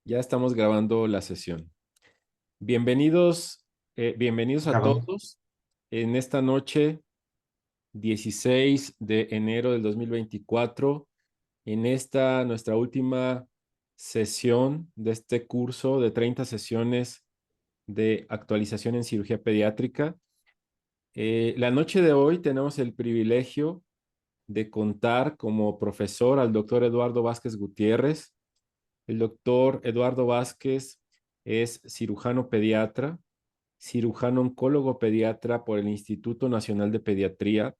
Ya estamos grabando la sesión. Bienvenidos, bienvenidos a Grabando. todos en esta noche, 16 de enero del 2024, en esta nuestra última sesión de este curso de 30 sesiones de actualización en cirugía pediátrica. La noche de hoy tenemos el privilegio de contar como profesor al doctor Eduardo Vázquez Gutiérrez. El doctor Eduardo Vázquez es cirujano pediatra, cirujano oncólogo pediatra por el Instituto Nacional de Pediatría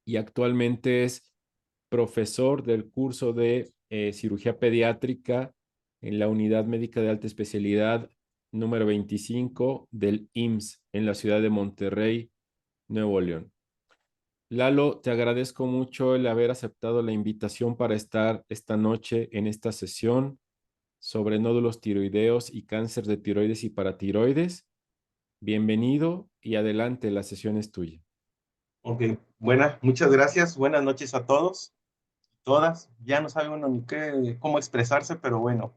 y actualmente es profesor del curso de cirugía pediátrica en la Unidad Médica de Alta Especialidad número 25 del IMSS en la ciudad de Monterrey, Nuevo León. Lalo, te agradezco mucho el haber aceptado la invitación para estar esta noche en esta sesión sobre nódulos tiroideos y cáncer de tiroides y paratiroides. Bienvenido y adelante, la sesión es tuya. Ok, muchas gracias. Buenas noches a todos, todas. Ya no sabe uno ni cómo expresarse, pero bueno.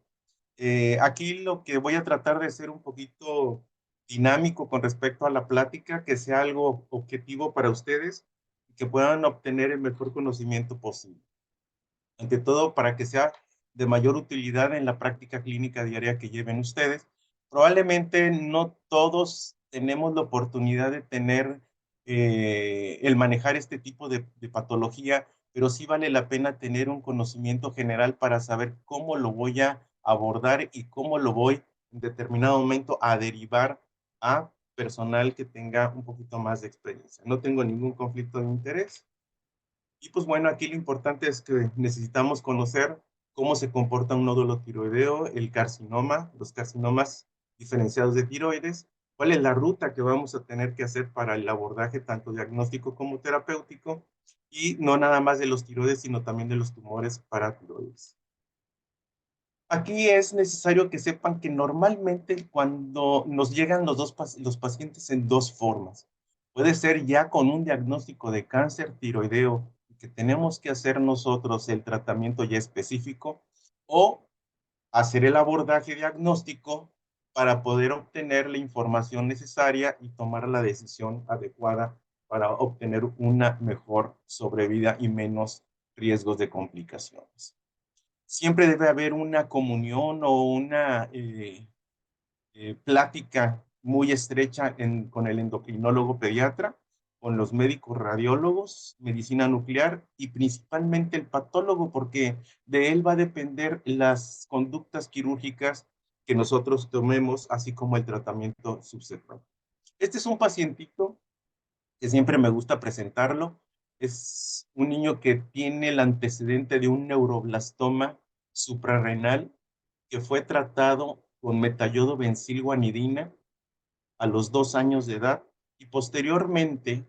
Aquí lo que voy a tratar de ser un poquito dinámico con respecto a la plática, que sea algo objetivo para ustedes y que puedan obtener el mejor conocimiento posible. Ante todo, para que sea de mayor utilidad en la práctica clínica diaria que lleven ustedes. Probablemente no todos tenemos la oportunidad de tener el manejar este tipo de patología, pero sí vale la pena tener un conocimiento general para saber cómo lo voy a abordar y cómo lo voy en determinado momento a derivar a personal que tenga un poquito más de experiencia. No tengo ningún conflicto de interés. Y pues bueno, aquí lo importante es que necesitamos conocer cómo se comporta un nódulo tiroideo, el carcinoma, los carcinomas diferenciados de tiroides, cuál es la ruta que vamos a tener que hacer para el abordaje tanto diagnóstico como terapéutico, y no nada más de los tiroides, sino también de los tumores paratiroides. Aquí es necesario que sepan que normalmente cuando nos llegan los pacientes en dos formas. Puede ser ya con un diagnóstico de cáncer tiroideo que tenemos que hacer nosotros el tratamiento ya específico, o hacer el abordaje diagnóstico para poder obtener la información necesaria y tomar la decisión adecuada para obtener una mejor sobrevida y menos riesgos de complicaciones. Siempre debe haber una comunión o una plática muy estrecha con el endocrinólogo pediatra, con los médicos radiólogos, medicina nuclear y principalmente el patólogo, porque de él va a depender las conductas quirúrgicas que nosotros tomemos, así como el tratamiento subsecuente. Este es un pacientito que siempre me gusta presentarlo. Es un niño que tiene el antecedente de un neuroblastoma suprarrenal que fue tratado con metayodobencilguanidina a los 2 años de edad, y posteriormente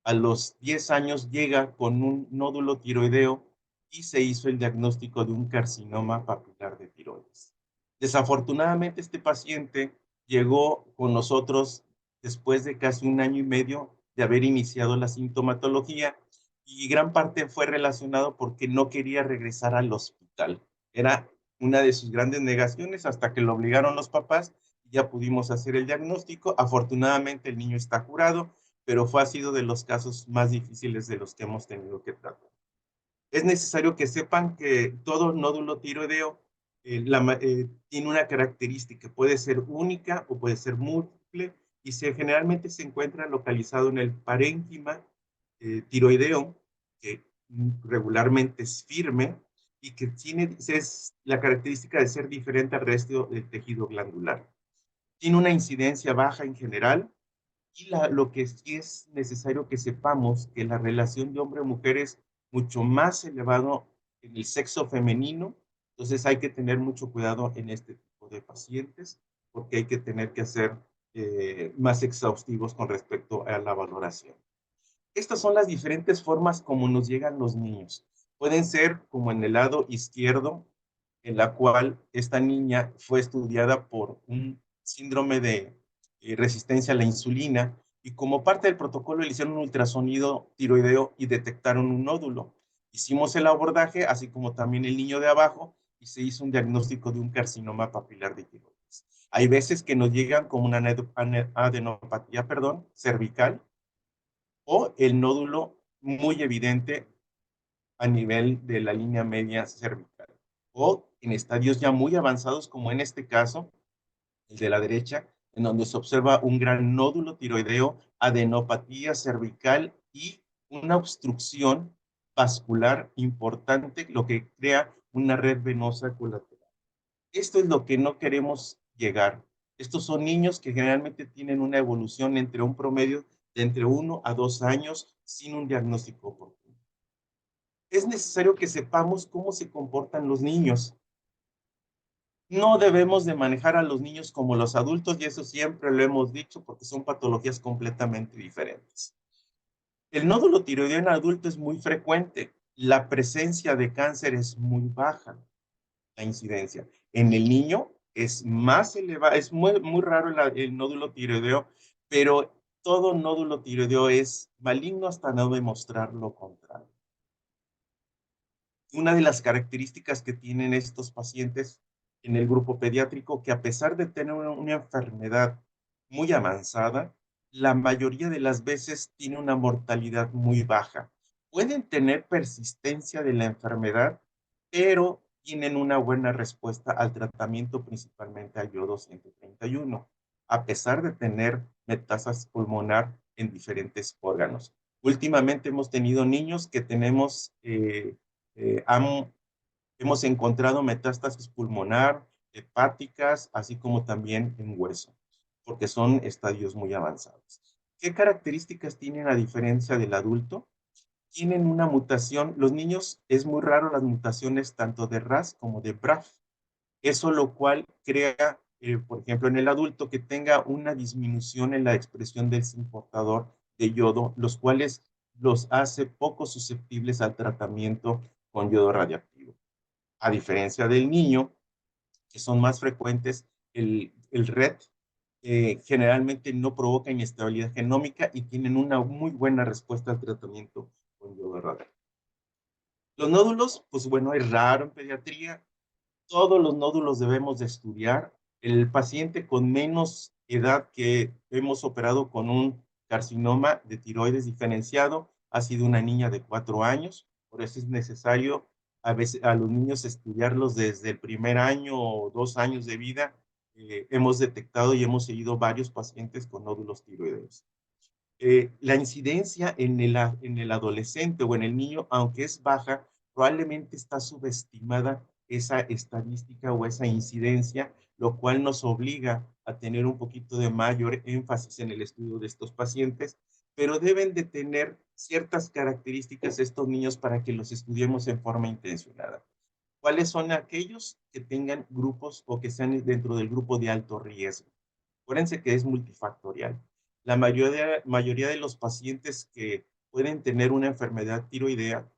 a los 10 años llega con un nódulo tiroideo y se hizo el diagnóstico de un carcinoma papilar de tiroides. Desafortunadamente este paciente llegó con nosotros después de casi 1 año y medio de haber iniciado la sintomatología, y gran parte fue relacionado porque no quería regresar al hospital. Era una de sus grandes negaciones hasta que lo obligaron los papás. Ya pudimos hacer el diagnóstico. Afortunadamente el niño está curado, pero ha sido de los casos más difíciles de los que hemos tenido que tratar. Es necesario que sepan que todo nódulo tiroideo tiene una característica, puede ser única o puede ser múltiple, y generalmente se encuentra localizado en el parénquima tiroideo, que regularmente es firme y que es la característica de ser diferente al resto del tejido glandular. Tiene una incidencia baja en general, y lo que sí es necesario que sepamos que la relación de hombre-mujer es mucho más elevado en el sexo femenino. Entonces hay que tener mucho cuidado en este tipo de pacientes, porque hay que tener que hacer más exhaustivos con respecto a la valoración. Estas son las diferentes formas como nos llegan los niños. Pueden ser como en el lado izquierdo, en la cual esta niña fue estudiada por un síndrome de resistencia a la insulina, y como parte del protocolo le hicieron un ultrasonido tiroideo y detectaron un nódulo. Hicimos el abordaje, así como también el niño de abajo, y se hizo un diagnóstico de un carcinoma papilar de tiroides. Hay veces que nos llegan como una adenopatía, cervical, o el nódulo muy evidente a nivel de la línea media cervical, o en estadios ya muy avanzados, como en este caso, el de la derecha, en donde se observa un gran nódulo tiroideo, adenopatía cervical y una obstrucción vascular importante, lo que crea una red venosa colateral. Esto es lo que no queremos llegar. Estos son niños que generalmente tienen una evolución entre un promedio de entre 1 a 2 años sin un diagnóstico oportuno. Es necesario que sepamos cómo se comportan los niños. No debemos de manejar a los niños como los adultos, y eso siempre lo hemos dicho, porque son patologías completamente diferentes. El nódulo tiroideo en adulto es muy frecuente. La presencia de cáncer es muy baja, la incidencia. En el niño es más elevada, es muy raro el nódulo tiroideo, pero todo nódulo tiroideo es maligno hasta no demostrar lo contrario. Una de las características que tienen estos pacientes en el grupo pediátrico, que a pesar de tener una enfermedad muy avanzada, la mayoría de las veces tiene una mortalidad muy baja. Pueden tener persistencia de la enfermedad, pero tienen una buena respuesta al tratamiento, principalmente al yodo 131, a pesar de tener metástasis pulmonar en diferentes órganos. Últimamente hemos tenido niños que tenemos eh, han- hemos encontrado metástasis pulmonar, hepáticas, así como también en hueso, porque son estadios muy avanzados. ¿Qué características tienen a diferencia del adulto? Tienen una mutación, los niños es muy raro las mutaciones tanto de RAS como de BRAF. Eso lo cual crea, por ejemplo, en el adulto que tenga una disminución en la expresión del zinc portador de yodo, los cuales los hace poco susceptibles al tratamiento con yodo radiactivo. A diferencia del niño, que son más frecuentes, el RET generalmente no provoca inestabilidad genómica y tienen una muy buena respuesta al tratamiento con yodo radiactivo. Los nódulos, pues bueno, es raro en pediatría. Todos los nódulos debemos de estudiar. El paciente con menos edad que hemos operado con un carcinoma de tiroides diferenciado ha sido una niña de 4 años. Por eso es necesario a veces a los niños estudiarlos desde el primer año o 2 años de vida. Hemos detectado y hemos seguido varios pacientes con nódulos tiroideos. La incidencia en el adolescente o en el niño, aunque es baja, probablemente está subestimada esa estadística o esa incidencia, lo cual nos obliga a tener un poquito de mayor énfasis en el estudio de estos pacientes, pero deben de tener ciertas características estos niños para que los estudiemos en forma intencionada. ¿Cuáles son aquellos que tengan grupos o que sean dentro del grupo de alto riesgo? Acuérdense que es multifactorial. La mayoría de los pacientes que pueden tener una enfermedad tiroidea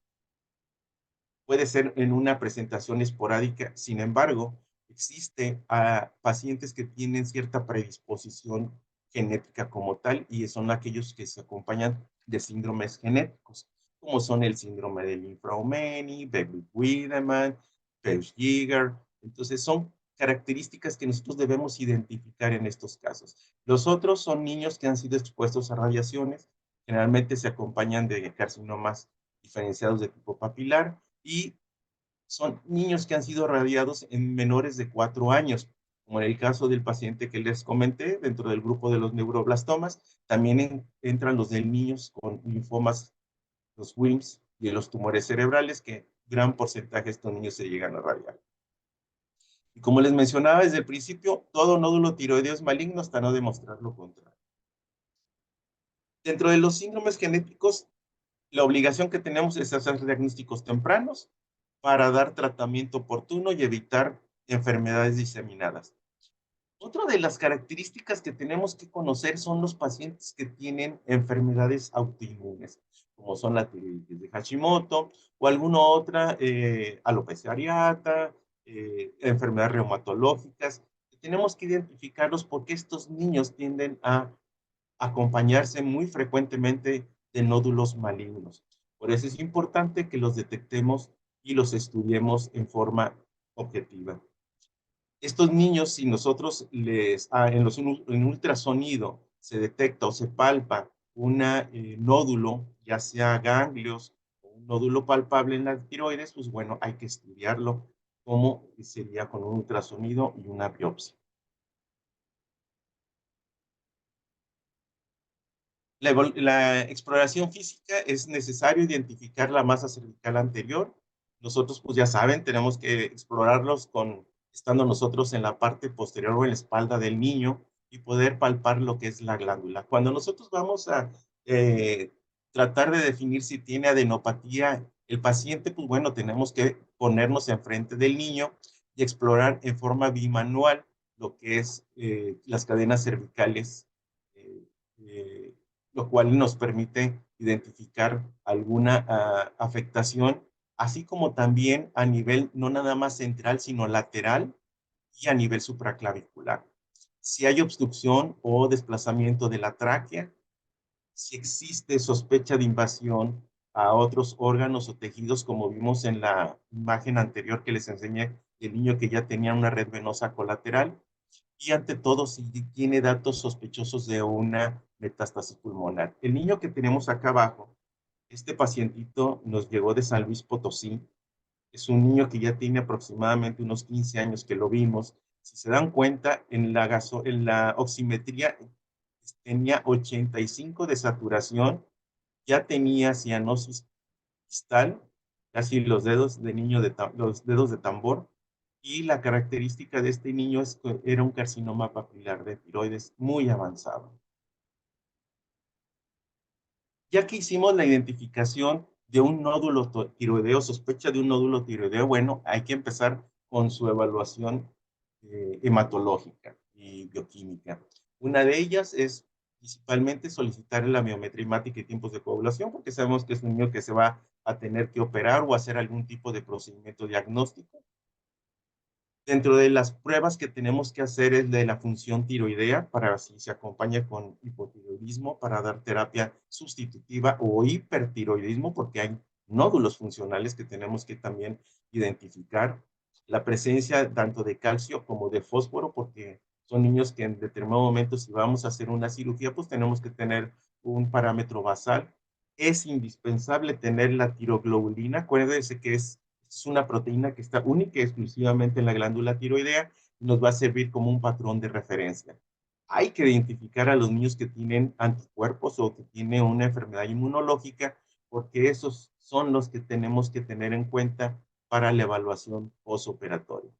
puede ser en una presentación esporádica. Sin embargo, existe a pacientes que tienen cierta predisposición genética como tal y son aquellos que se acompañan de síndromes genéticos, como son el síndrome de Linfraumeni, Beckley-Wiedemann, Peutz-Jeghers. Entonces, son características que nosotros debemos identificar en estos casos. Los otros son niños que han sido expuestos a radiaciones, generalmente se acompañan de carcinomas diferenciados de tipo papilar, y son niños que han sido radiados en menores de 4 años, como en el caso del paciente que les comenté, dentro del grupo de los neuroblastomas, también entran los de niños con linfomas, los WIMS y los tumores cerebrales, que gran porcentaje de estos niños se llegan a radiar. Y como les mencionaba desde el principio, todo nódulo tiroideo es maligno hasta no demostrar lo contrario. Dentro de los síndromes genéticos, la obligación que tenemos es hacer diagnósticos tempranos para dar tratamiento oportuno y evitar enfermedades diseminadas. Otra de las características que tenemos que conocer son los pacientes que tienen enfermedades autoinmunes, como son la tiroides de Hashimoto o alguna otra alopecia areata, enfermedades reumatológicas. Tenemos que identificarlos porque estos niños tienden a acompañarse muy frecuentemente de nódulos malignos. Por eso es importante que los detectemos y los estudiemos en forma objetiva. Estos niños, si nosotros en ultrasonido se detecta o se palpa un nódulo, ya sea ganglios o un nódulo palpable en la tiroides, pues bueno, hay que estudiarlo como sería con un ultrasonido y una biopsia. La exploración física es necesario identificar la masa cervical anterior. Nosotros, pues ya saben, tenemos que explorarlos estando nosotros en la parte posterior o en la espalda del niño y poder palpar lo que es la glándula. Cuando nosotros vamos a eh, tratar de definir si tiene adenopatía el paciente, pues bueno, tenemos que ponernos enfrente del niño y explorar en forma bimanual lo que es las cadenas cervicales eh, eh, lo cual nos permite identificar alguna afectación, así como también a nivel no nada más central, sino lateral y a nivel supraclavicular. Si hay obstrucción o desplazamiento de la tráquea, si existe sospecha de invasión a otros órganos o tejidos, como vimos en la imagen anterior que les enseñé, el niño que ya tenía una red venosa colateral, y ante todo si tiene datos sospechosos de una metástasis pulmonar. El niño que tenemos acá abajo, este pacientito nos llegó de San Luis Potosí, es un niño que ya tiene aproximadamente unos 15 años que lo vimos. Si se dan cuenta, en la oximetría tenía 85 de saturación, ya tenía cianosis distal, casi los dedos de niño los dedos de tambor, y la característica de este niño es que era un carcinoma papilar de tiroides muy avanzado. Ya que hicimos la identificación de un nódulo tiroideo, sospecha de un nódulo tiroideo, bueno, hay que empezar con su evaluación hematológica y bioquímica. Una de ellas es principalmente solicitar la biometría hemática y tiempos de coagulación, porque sabemos que es un niño que se va a tener que operar o hacer algún tipo de procedimiento diagnóstico. Dentro de las pruebas que tenemos que hacer es de la función tiroidea, para si se acompaña con hipotiroidismo, para dar terapia sustitutiva o hipertiroidismo, porque hay nódulos funcionales que tenemos que también identificar. La presencia tanto de calcio como de fósforo, porque son niños que en determinado momento, si vamos a hacer una cirugía, pues tenemos que tener un parámetro basal. Es indispensable tener la tiroglobulina. Acuérdense que es una proteína que está única y exclusivamente en la glándula tiroidea y nos va a servir como un patrón de referencia. Hay que identificar a los niños que tienen anticuerpos o que tienen una enfermedad inmunológica, porque esos son los que tenemos que tener en cuenta para la evaluación postoperatoria.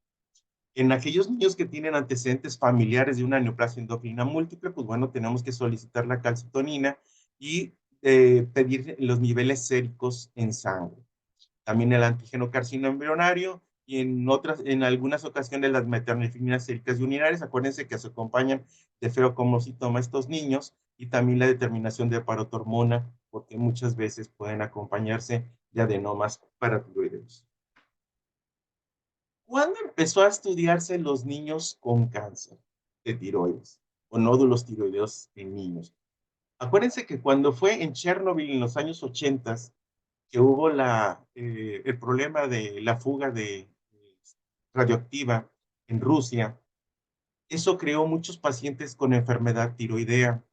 En aquellos niños que tienen antecedentes familiares de una neoplasia endocrina múltiple, pues bueno, tenemos que solicitar la calcitonina y pedir los niveles séricos en sangre. También el antígeno carcino embrionario y en algunas ocasiones las meternefrinas séricas y urinarias. Acuérdense que se acompañan de feocomocitoma estos niños y también la determinación de parotormona, porque muchas veces pueden acompañarse de adenomas paratiroideos. ¿Cuándo empezó a estudiarse los niños con cáncer de tiroides o nódulos tiroideos en niños? Acuérdense que cuando fue en Chernobyl en los años 80, que hubo el problema de la fuga de radioactiva en Rusia, eso creó muchos pacientes con enfermedad tiroidea.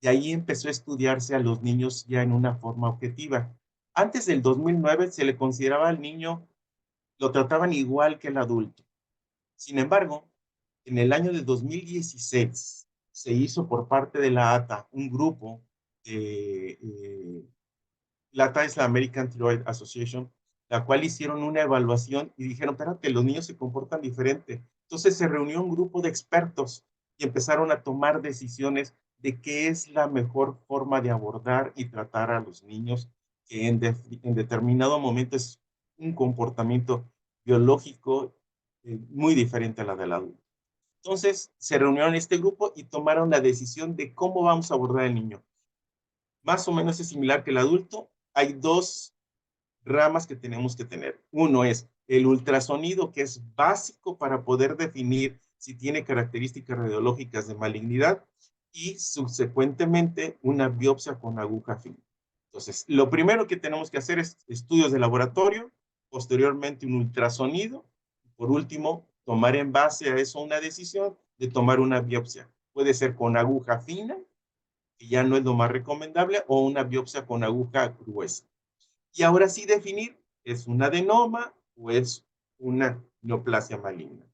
Y ahí empezó a estudiarse a los niños ya en una forma objetiva. Antes del 2009 se le consideraba al niño, lo trataban igual que el adulto. Sin embargo, en el año de 2016 se hizo por parte de la ATA un grupo de la ATA es la American Thyroid Association, la cual hicieron una evaluación y dijeron, espérate, los niños se comportan diferente. Entonces se reunió un grupo de expertos y empezaron a tomar decisiones de qué es la mejor forma de abordar y tratar a los niños que en determinado momento es un comportamiento biológico muy diferente a la del adulto. Entonces se reunieron este grupo y tomaron la decisión de cómo vamos a abordar al niño. Más o menos es similar que el adulto. Hay dos ramas que tenemos que tener. Uno es el ultrasonido, que es básico para poder definir si tiene características radiológicas de malignidad, y subsecuentemente una biopsia con aguja fina. Entonces, lo primero que tenemos que hacer es estudios de laboratorio, posteriormente un ultrasonido, por último, tomar en base a eso una decisión de tomar una biopsia. Puede ser con aguja fina, que ya no es lo más recomendable, o una biopsia con aguja gruesa. Y ahora sí definir, ¿es un adenoma o es una neoplasia maligna?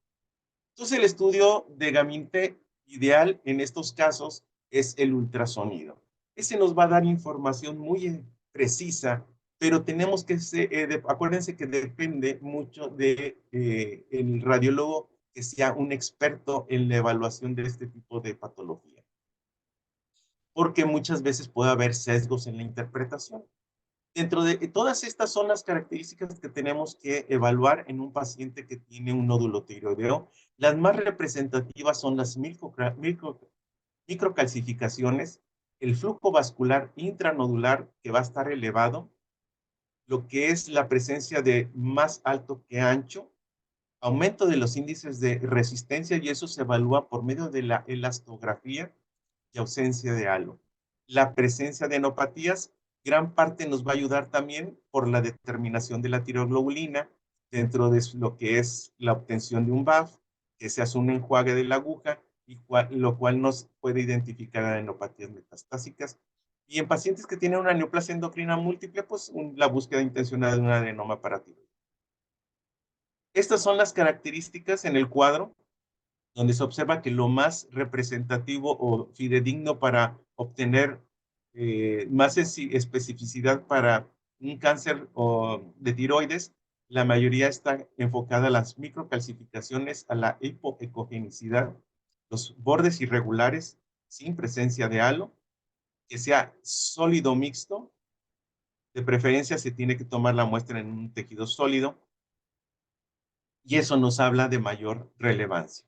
Entonces el estudio de Gaminte ideal en estos casos es el ultrasonido. Ese nos va a dar información muy precisa, pero tenemos que, acuérdense que depende mucho de el radiólogo que sea un experto en la evaluación de este tipo de patología, porque muchas veces puede haber sesgos en la interpretación. Dentro de todas estas son las características que tenemos que evaluar en un paciente que tiene un nódulo tiroideo. Las más representativas son las microcalcificaciones, el flujo vascular intranodular que va a estar elevado, lo que es la presencia de más alto que ancho, aumento de los índices de resistencia, y eso se evalúa por medio de la elastografía y ausencia de halo. La presencia de enopatías, gran parte nos va a ayudar también por la determinación de la tiroglobulina dentro de lo que es la obtención de un BAF, que se hace un enjuague de la aguja, y lo cual nos puede identificar a enopatías metastásicas. Y en pacientes que tienen una neoplasia endocrina múltiple, pues la búsqueda intencional de un adenoma paratiroideo. Estas son las características en el cuadro donde se observa que lo más representativo o fidedigno para obtener más especificidad para un cáncer de tiroides, la mayoría está enfocada a las microcalcificaciones, a la hipoecogenicidad, los bordes irregulares sin presencia de halo, que sea sólido mixto, de preferencia se tiene que tomar la muestra en un tejido sólido, y eso nos habla de mayor relevancia.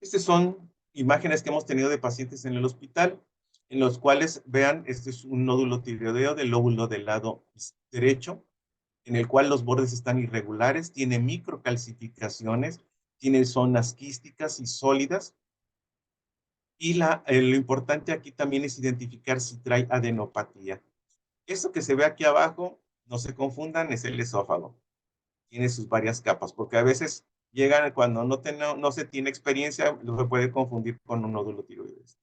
Estas son imágenes que hemos tenido de pacientes en el hospital, en los cuales, vean, este es un nódulo tiroideo del lóbulo del lado derecho, en el cual los bordes están irregulares, tiene microcalcificaciones, tiene zonas quísticas y sólidas, y lo importante aquí también es identificar si trae adenopatía. Esto que se ve aquí abajo, no se confundan, es el esófago. Tiene sus varias capas, porque a veces llegan cuando no se tiene experiencia, lo se puede confundir con un nódulo tiroides.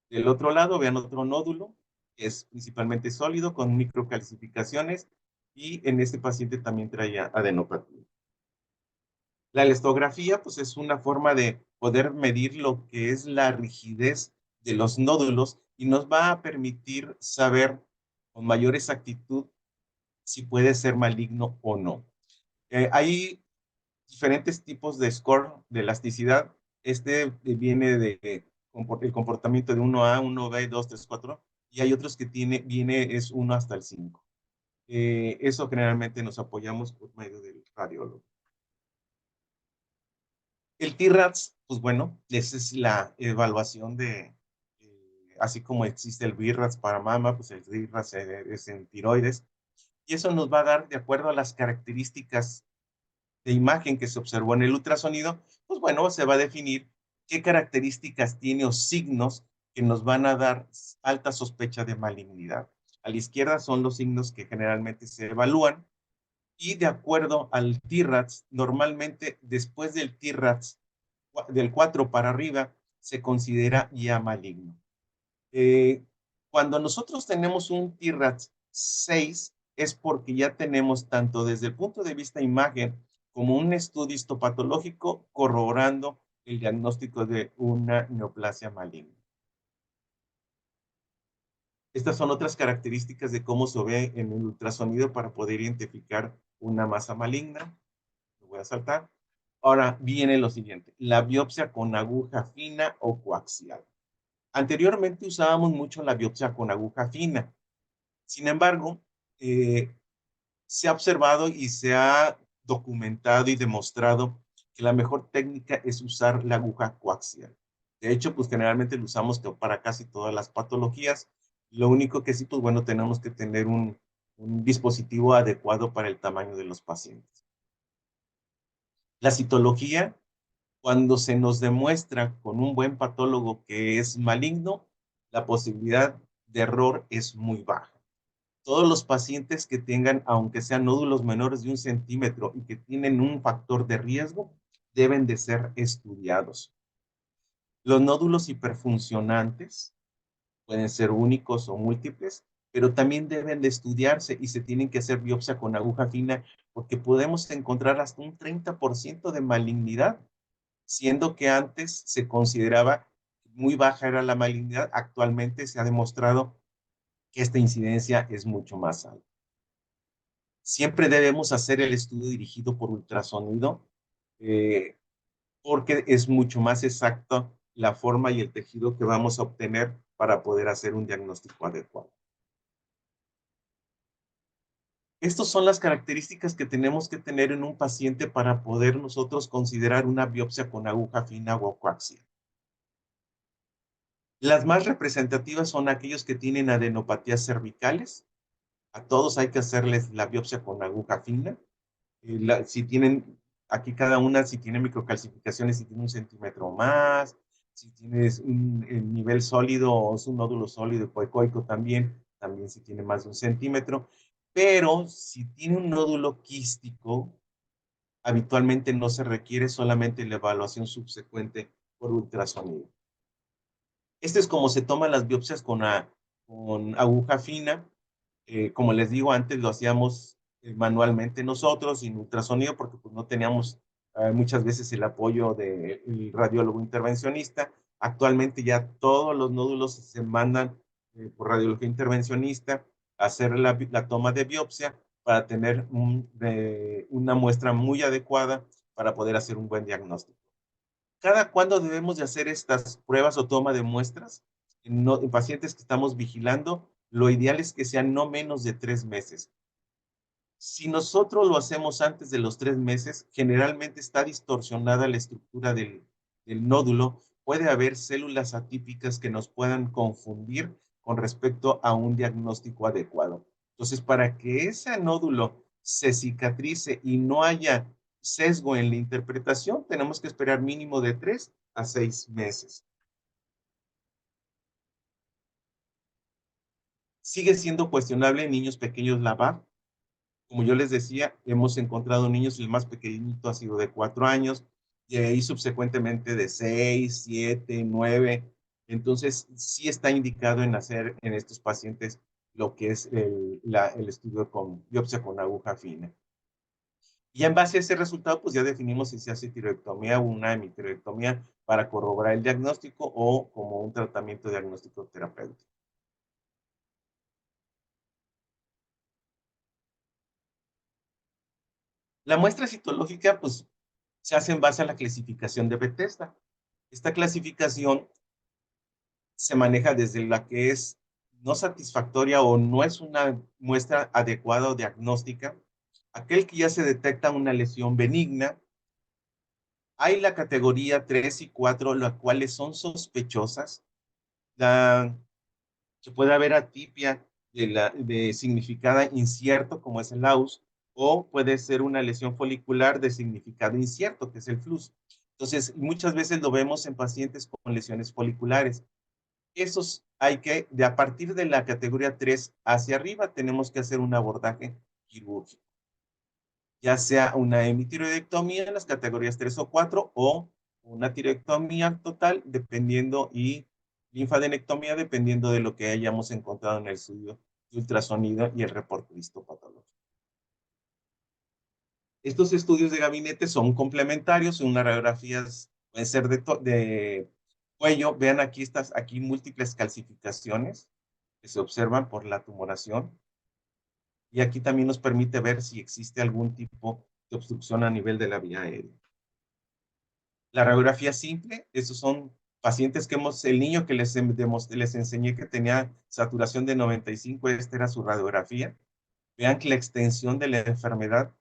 Del otro lado, vean otro nódulo, que es principalmente sólido, con microcalcificaciones, y en este paciente también traía adenopatía. La elastografía, pues es una forma de poder medir lo que es la rigidez de los nódulos, y nos va a permitir saber con mayor exactitud si puede ser maligno o no. Hay diferentes tipos de score de elasticidad. Este viene de el comportamiento de 1A, 1B, 2, 3, 4, y hay otros que es 1 hasta el 5. Eso generalmente nos apoyamos por medio del radiólogo. El TIRATS, pues bueno, esa es la evaluación así como existe el BIRATS para mama, pues el TIRATS es en tiroides, y eso nos va a dar, de acuerdo a las características de imagen que se observó en el ultrasonido, pues bueno, se va a definir qué características tiene o signos que nos van a dar alta sospecha de malignidad. A la izquierda son los signos que generalmente se evalúan, y de acuerdo al TIRATS, normalmente después del TIRATS del 4 para arriba, se considera ya maligno. Eh, Cuando nosotros tenemos un TIRATS 6, es porque ya tenemos tanto desde el punto de vista imagen como un estudio histopatológico corroborando el diagnóstico de una neoplasia maligna. Estas son otras características de cómo se ve en el ultrasonido para poder identificar una masa maligna. Lo voy a saltar. Ahora viene lo siguiente, la biopsia con aguja fina o coaxial. Anteriormente usábamos mucho la biopsia con aguja fina. Sin embargo, se ha observado y se ha documentado y demostrado que la mejor técnica es usar la aguja coaxial. De hecho, pues generalmente lo usamos para casi todas las patologías. Lo único que sí, pues bueno, tenemos que tener un dispositivo adecuado para el tamaño de los pacientes. La citología, cuando se nos demuestra con un buen patólogo que es maligno, la posibilidad de error es muy baja. Todos los pacientes que tengan, aunque sean nódulos menores de 1 centímetro y que tienen un factor de riesgo, deben de ser estudiados. Los nódulos hiperfuncionantes pueden ser únicos o múltiples, pero también deben de estudiarse y se tienen que hacer biopsia con aguja fina porque podemos encontrar hasta un 30% de malignidad, siendo que antes se consideraba muy baja era la malignidad, actualmente se ha demostrado que esta incidencia es mucho más alta. Siempre debemos hacer el estudio dirigido por ultrasonido eh, porque es mucho más exacto la forma y el tejido que vamos a obtener para poder hacer un diagnóstico adecuado. Estas son las características que tenemos que tener en un paciente para poder nosotros considerar una biopsia con aguja fina o coaxial. Las más representativas son aquellos que tienen adenopatías cervicales. A todos hay que hacerles la biopsia con aguja fina. Si tienen, aquí cada una, si tiene microcalcificaciones, si tiene 1 centímetro más, si tienes el nivel sólido o es un nódulo sólido ecoico también si tiene más de 1 centímetro. Pero si tiene un nódulo quístico, habitualmente no se requiere solamente la evaluación subsecuente por ultrasonido. Este es como se toman las biopsias con aguja fina. Como les digo, antes lo hacíamos manualmente nosotros, sin ultrasonido, porque pues, no teníamos muchas veces el apoyo del radiólogo intervencionista. Actualmente ya todos los nódulos se mandan por radiología intervencionista a hacer la toma de biopsia para tener una muestra muy adecuada para poder hacer un buen diagnóstico. ¿Cada cuándo debemos de hacer estas pruebas o toma de muestras? En pacientes que estamos vigilando, lo ideal es que sean no menos de 3 meses. Si nosotros lo hacemos antes de los 3 meses, generalmente está distorsionada la estructura del nódulo. Puede haber células atípicas que nos puedan confundir con respecto a un diagnóstico adecuado. Entonces, para que ese nódulo se cicatrice y no haya sesgo en la interpretación, tenemos que esperar mínimo de 3 a 6 meses. Sigue siendo cuestionable en niños pequeños la VAF. Como yo les decía, hemos encontrado niños, el más pequeñito ha sido de 4 años, y ahí subsecuentemente de 6, 7, 9. Entonces, sí está indicado en hacer en estos pacientes lo que es el estudio con biopsia con aguja fina. Y en base a ese resultado, pues ya definimos si se hace tiroidectomía o una hemitiroidectomía para corroborar el diagnóstico o como un tratamiento diagnóstico terapéutico. La muestra citológica, pues, se hace en base a la clasificación de Bethesda. Esta clasificación se maneja desde la que es no satisfactoria o no es una muestra adecuada o diagnóstica, aquel que ya se detecta una lesión benigna. Hay la categoría 3 y 4, las cuales son sospechosas. Se puede haber atipia de significada incierto, como es el AUS, o puede ser una lesión folicular de significado incierto, que es el FLUS. Entonces, muchas veces lo vemos en pacientes con lesiones foliculares. Esos hay que, de a partir de la categoría 3 hacia arriba, tenemos que hacer un abordaje quirúrgico, ya sea una hemitiroidectomía en las categorías 3 o 4 o una tiroidectomía total, dependiendo, y linfadenectomía, dependiendo de lo que hayamos encontrado en el estudio de ultrasonido y el reporte histopatológico. Estos estudios de gabinete son complementarios, unas radiografías pueden ser de cuello. Vean aquí múltiples calcificaciones que se observan por la tumoración. Y aquí también nos permite ver si existe algún tipo de obstrucción a nivel de la vía aérea. La radiografía simple, esos son pacientes que el niño que les enseñé que tenía saturación de 95, esta era su radiografía. Vean que la extensión de la enfermedad,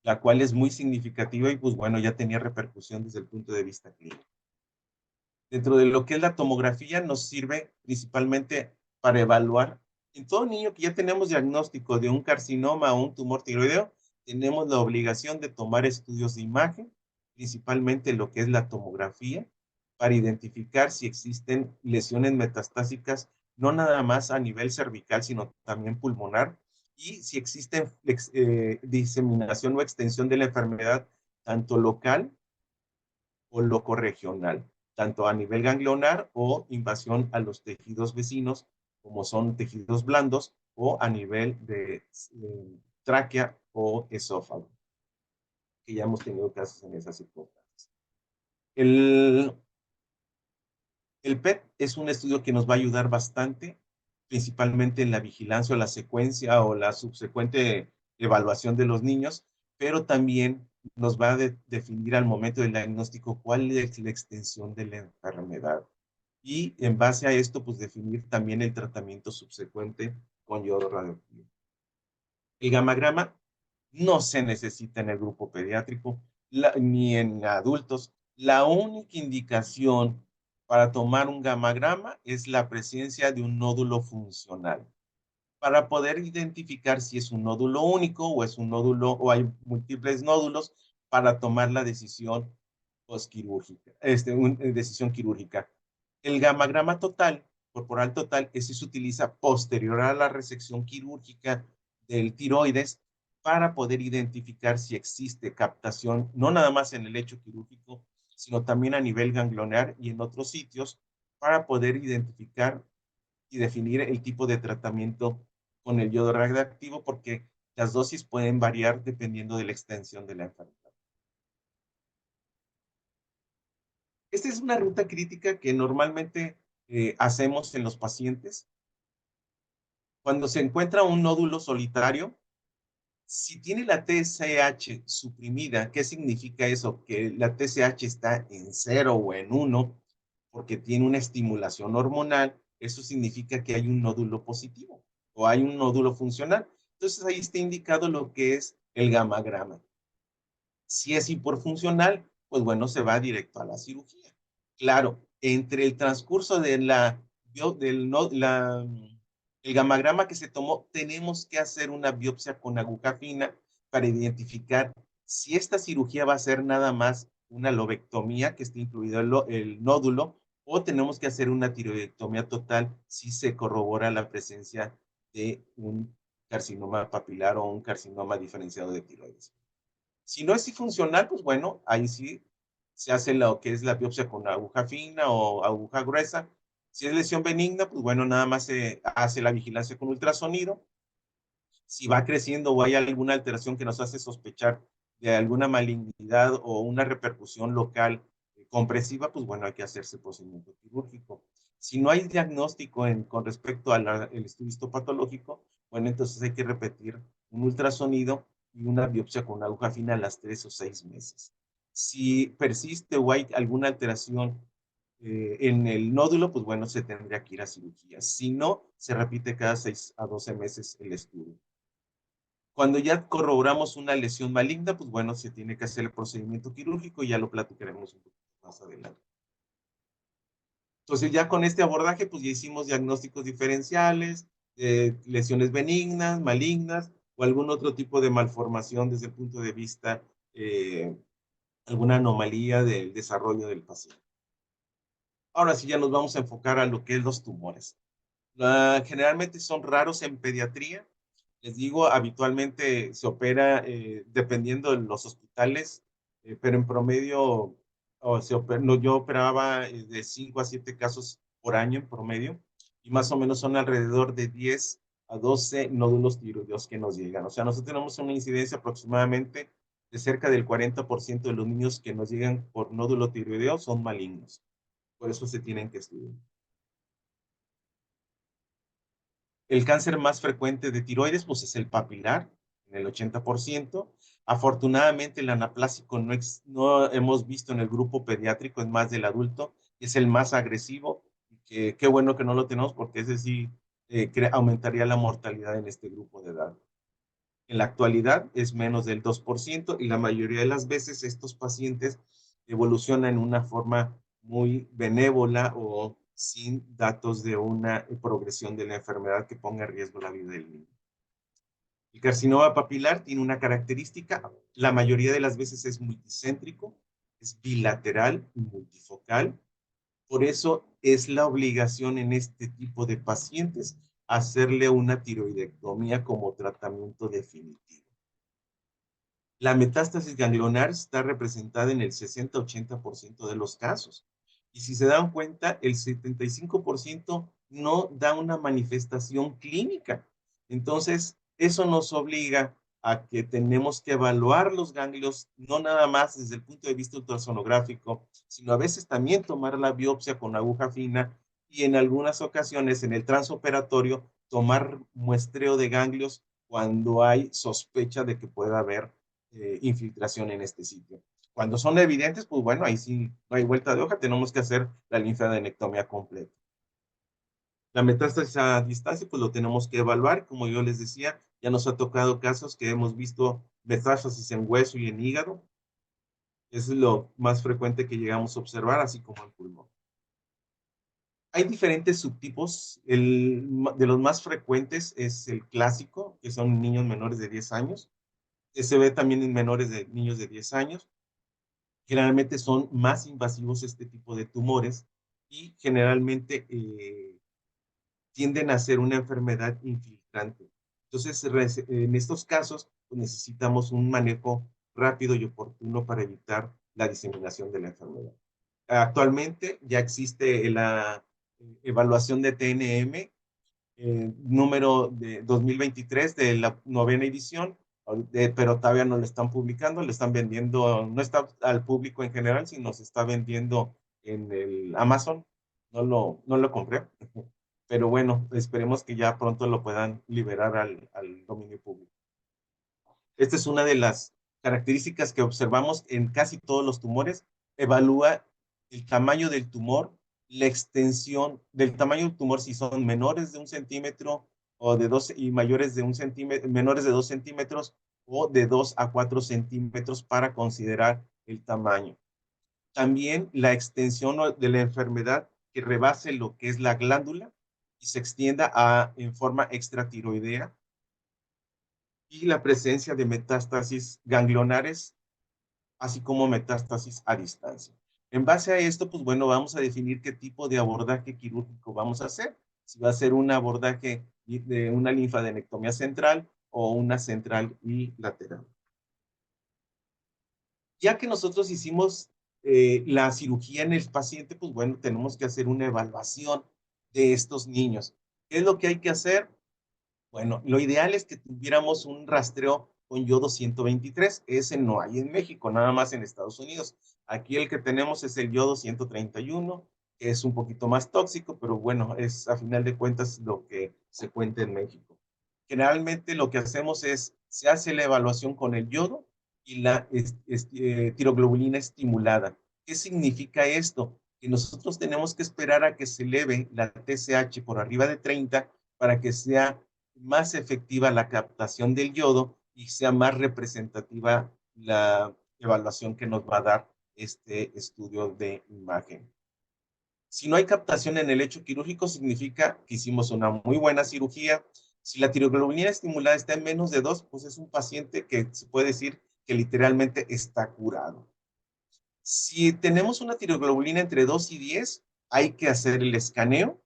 la cual es muy significativa y pues bueno, ya tenía repercusión desde el punto de vista clínico. Dentro de lo que es la tomografía nos sirve principalmente para evaluar. En todo niño que ya tenemos diagnóstico de un carcinoma o un tumor tiroideo, tenemos la obligación de tomar estudios de imagen, principalmente lo que es la tomografía, para identificar si existen lesiones metastásicas no nada más a nivel cervical, sino también pulmonar, y si existe diseminación o extensión de la enfermedad tanto local o locorregional, tanto a nivel ganglionar o invasión a los tejidos vecinos, como son tejidos blandos, o a nivel de tráquea o esófago, que ya hemos tenido casos en esas circunstancias. El, el PET es un estudio que nos va a ayudar bastante, principalmente en la vigilancia o la secuencia o la subsecuente evaluación de los niños, pero también nos va a definir al momento del diagnóstico cuál es la extensión de la enfermedad. Y en base a esto, pues definir también el tratamiento subsecuente con yodo radioactivo. El gamagrama no se necesita en el grupo pediátrico ni en adultos. La única indicación para tomar un gamagrama es la presencia de un nódulo funcional, para poder identificar si es un nódulo único o es un nódulo o hay múltiples nódulos para tomar la decisión postquirúrgica, decisión quirúrgica. El gamagrama total, corporal total, ese se utiliza posterior a la resección quirúrgica del tiroides para poder identificar si existe captación, no nada más en el lecho quirúrgico, sino también a nivel ganglionar y en otros sitios, para poder identificar y definir el tipo de tratamiento con el yodo radioactivo, porque las dosis pueden variar dependiendo de la extensión de la enfermedad. Esta es una ruta crítica que normalmente hacemos en los pacientes. Cuando se encuentra un nódulo solitario, si tiene la TSH suprimida, ¿qué significa eso? Que la TSH está en 0 o en 1 porque tiene una estimulación hormonal, eso significa que hay un nódulo positivo o hay un nódulo funcional. Entonces ahí está indicado lo que es el gamagrama. Si es hiperfuncional, pues bueno, se va directo a la cirugía. Claro, entre el transcurso de del no, el gamagrama que se tomó, tenemos que hacer una biopsia con aguja fina para identificar si esta cirugía va a ser nada más una lobectomía, que esté incluido el nódulo, o tenemos que hacer una tiroidectomía total si se corrobora la presencia de un carcinoma papilar o un carcinoma diferenciado de tiroides. Si no es funcional, pues bueno, ahí sí se hace lo que es la biopsia con aguja fina o aguja gruesa. Si es lesión benigna, pues bueno, nada más se hace la vigilancia con ultrasonido. Si va creciendo o hay alguna alteración que nos hace sospechar de alguna malignidad o una repercusión local compresiva, pues bueno, hay que hacerse procedimiento quirúrgico. Si no hay diagnóstico con respecto al estudio histopatológico, bueno, entonces hay que repetir un ultrasonido y una biopsia con aguja fina a las 3 o 6 meses. Si persiste o hay alguna alteración en el nódulo, pues bueno, se tendría que ir a cirugía. Si no, se repite cada 6 a 12 meses el estudio. Cuando ya corroboramos una lesión maligna, pues bueno, se tiene que hacer el procedimiento quirúrgico y ya lo platicaremos un poquito más adelante. Entonces ya con este abordaje, pues ya hicimos diagnósticos diferenciales, lesiones benignas, malignas o algún otro tipo de malformación desde el punto de vista, alguna anomalía del desarrollo del paciente. Ahora sí ya nos vamos a enfocar a lo que es los tumores. Generalmente son raros en pediatría. Les digo, habitualmente se opera dependiendo de los hospitales, pero en promedio, no, yo operaba de 5 a 7 casos por año en promedio, y más o menos son alrededor de 10 a 12 nódulos tiroideos que nos llegan. O sea, nosotros tenemos una incidencia aproximadamente de cerca del 40% de los niños que nos llegan por nódulo tiroideo son malignos. Por eso se tienen que estudiar. El cáncer más frecuente de tiroides, pues es el papilar, en el 80%. Afortunadamente, el anaplásico no hemos visto en el grupo pediátrico, es más del adulto, es el más agresivo. Qué bueno que no lo tenemos, porque ese sí aumentaría la mortalidad en este grupo de edad. En la actualidad es menos del 2% y la mayoría de las veces estos pacientes evolucionan en una forma muy benévola o sin datos de una progresión de la enfermedad que ponga en riesgo la vida del niño. El carcinoma papilar tiene una característica, la mayoría de las veces es multicéntrico, es bilateral y multifocal. Por eso es la obligación en este tipo de pacientes hacerle una tiroidectomía como tratamiento definitivo. La metástasis ganglionar está representada en el 60-80% de los casos. Y si se dan cuenta, el 75% no da una manifestación clínica. Entonces, eso nos obliga a que tenemos que evaluar los ganglios, no nada más desde el punto de vista ultrasonográfico, sino a veces también tomar la biopsia con aguja fina y en algunas ocasiones en el transoperatorio tomar muestreo de ganglios cuando hay sospecha de que pueda haber infiltración en este sitio. Cuando son evidentes, pues bueno, ahí sí no hay vuelta de hoja, tenemos que hacer la linfadenectomía completa. La metástasis a distancia, pues lo tenemos que evaluar, como yo les decía, ya nos ha tocado casos que hemos visto metástasis en hueso y en hígado, eso es lo más frecuente que llegamos a observar, así como en pulmón. Hay diferentes subtipos, de los más frecuentes es el clásico, que son niños menores de 10 años, que se ve también en menores de niños de 10 años, generalmente son más invasivos este tipo de tumores y generalmente tienden a ser una enfermedad infiltrante. Entonces, en estos casos, pues necesitamos un manejo rápido y oportuno para evitar la diseminación de la enfermedad. Actualmente ya existe la evaluación de TNM número de 2023 de la novena edición, pero todavía no lo están publicando, lo están vendiendo, no está al público en general, sino se está vendiendo en el Amazon. No lo compré, pero bueno, esperemos que ya pronto lo puedan liberar al dominio público. Esta es una de las características que observamos en casi todos los tumores. Evalúa el tamaño del tumor, la extensión del tamaño del tumor, si son menores de 1 centímetro o de 2 y mayores de 1 centímetro, menores de 2 centímetros o de 2 a 4 centímetros para considerar el tamaño. También la extensión de la enfermedad que rebase lo que es la glándula y se extienda en forma extratiroidea y la presencia de metástasis ganglionares, así como metástasis a distancia. En base a esto, pues bueno, vamos a definir qué tipo de abordaje quirúrgico vamos a hacer. Si va a ser un abordaje de una linfadenectomía central o una central y lateral. Ya que nosotros hicimos la cirugía en el paciente, pues bueno, tenemos que hacer una evaluación de estos niños. ¿Qué es lo que hay que hacer? Bueno, lo ideal es que tuviéramos un rastreo con yodo 123. Ese no hay en México, nada más en Estados Unidos. Aquí el que tenemos es el yodo 131, que es un poquito más tóxico, pero bueno, es a final de cuentas lo que se cuenta en México. Generalmente lo que hacemos es, se hace la evaluación con el yodo y la tiroglobulina estimulada. ¿Qué significa esto? Que nosotros tenemos que esperar a que se eleve la TSH por arriba de 30 para que sea más efectiva la captación del yodo y sea más representativa la evaluación que nos va a dar este estudio de imagen. Si no hay captación en el lecho quirúrgico, significa que hicimos una muy buena cirugía. Si la tiroglobulina estimulada está en menos de 2, pues es un paciente que se puede decir que literalmente está curado. Si tenemos una tiroglobulina entre 2 y 10, hay que hacer el escaneo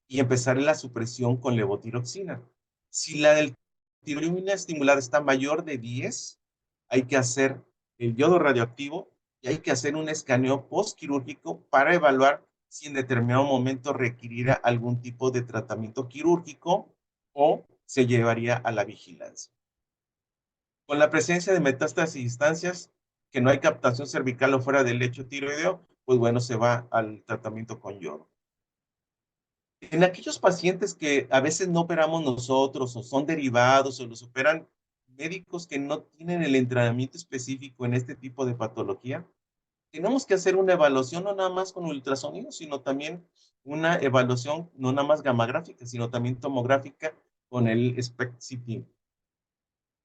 y empezar la supresión con levotiroxina. Si la del tiroglobulina estimulada está mayor de 10, hay que hacer el yodo radioactivo y hay que hacer un escaneo postquirúrgico para evaluar si en determinado momento requerirá algún tipo de tratamiento quirúrgico o se llevaría a la vigilancia. Con la presencia de metástasis y instancias, que no hay captación cervical o fuera del lecho tiroideo, pues bueno, se va al tratamiento con yodo. En aquellos pacientes que a veces no operamos nosotros o son derivados o los operan médicos que no tienen el entrenamiento específico en este tipo de patología, tenemos que hacer una evaluación no nada más con ultrasonido, sino también una evaluación no nada más gamagráfica, sino también tomográfica con el SPECT-CT.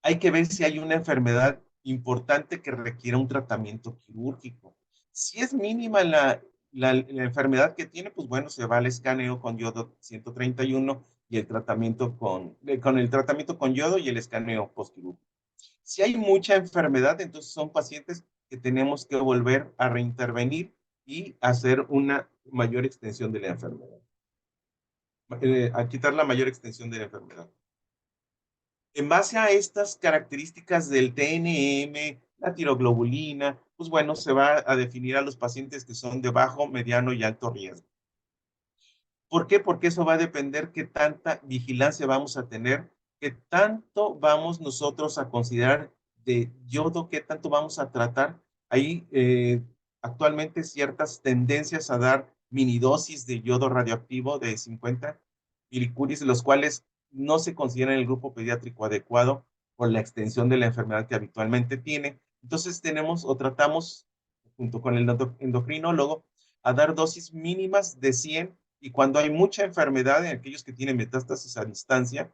Hay que ver si hay una enfermedad importante que requiera un tratamiento quirúrgico. Si es mínima la enfermedad que tiene, pues bueno, se va al escaneo con yodo 131 y el tratamiento con el tratamiento con yodo y el escaneo postquirúrgico. Si hay mucha enfermedad, entonces son pacientes que tenemos que volver a reintervenir y hacer una mayor extensión de la enfermedad. A quitar la mayor extensión de la enfermedad. En base a estas características del TNM, la tiroglobulina, pues bueno, se va a definir a los pacientes que son de bajo, mediano y alto riesgo. ¿Por qué? Porque eso va a depender qué tanta vigilancia vamos a tener, qué tanto vamos nosotros a considerar de yodo, qué tanto vamos a tratar. Hay actualmente ciertas tendencias a dar minidosis de yodo radioactivo de 50 milicuries, los cuales no se consideran el grupo pediátrico adecuado por la extensión de la enfermedad que habitualmente tiene. Entonces tenemos o tratamos, junto con el endocrinólogo, a dar dosis mínimas de 100 y cuando hay mucha enfermedad en aquellos que tienen metástasis a distancia,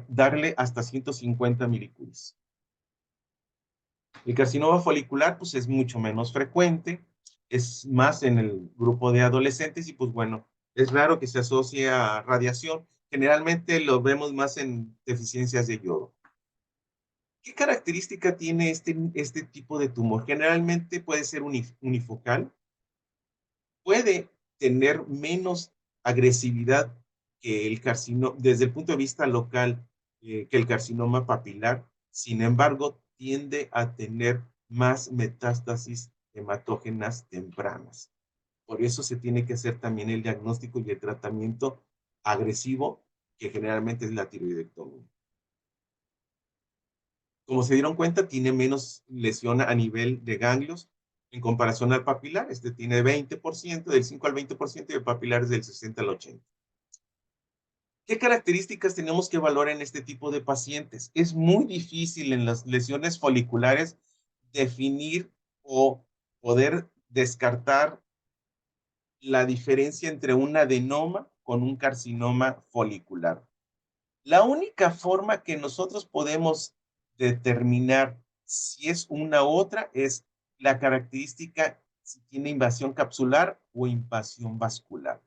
darle hasta 150 milicuries. El carcinoma folicular, pues es mucho menos frecuente, es más en el grupo de adolescentes y pues bueno, es raro que se asocie a radiación. Generalmente lo vemos más en deficiencias de yodo. ¿Qué característica tiene este tipo de tumor? Generalmente puede ser unifocal, puede tener menos agresividad que el carcinoma, desde el punto de vista local, que el carcinoma papilar. Sin embargo, tiende a tener más metástasis hematógenas tempranas. Por eso se tiene que hacer también el diagnóstico y el tratamiento agresivo, que generalmente es la tiroidectomía. Como se dieron cuenta, tiene menos lesión a nivel de ganglios en comparación al papilar. Este tiene 20%, del 5 al 20%, y el papilar es del 60 al 80%. ¿Qué características tenemos que evaluar en este tipo de pacientes? Es muy difícil en las lesiones foliculares definir o poder descartar la diferencia entre un adenoma con un carcinoma folicular. La única forma que nosotros podemos determinar si es una u otra es la característica si tiene invasión capsular o invasión vascular.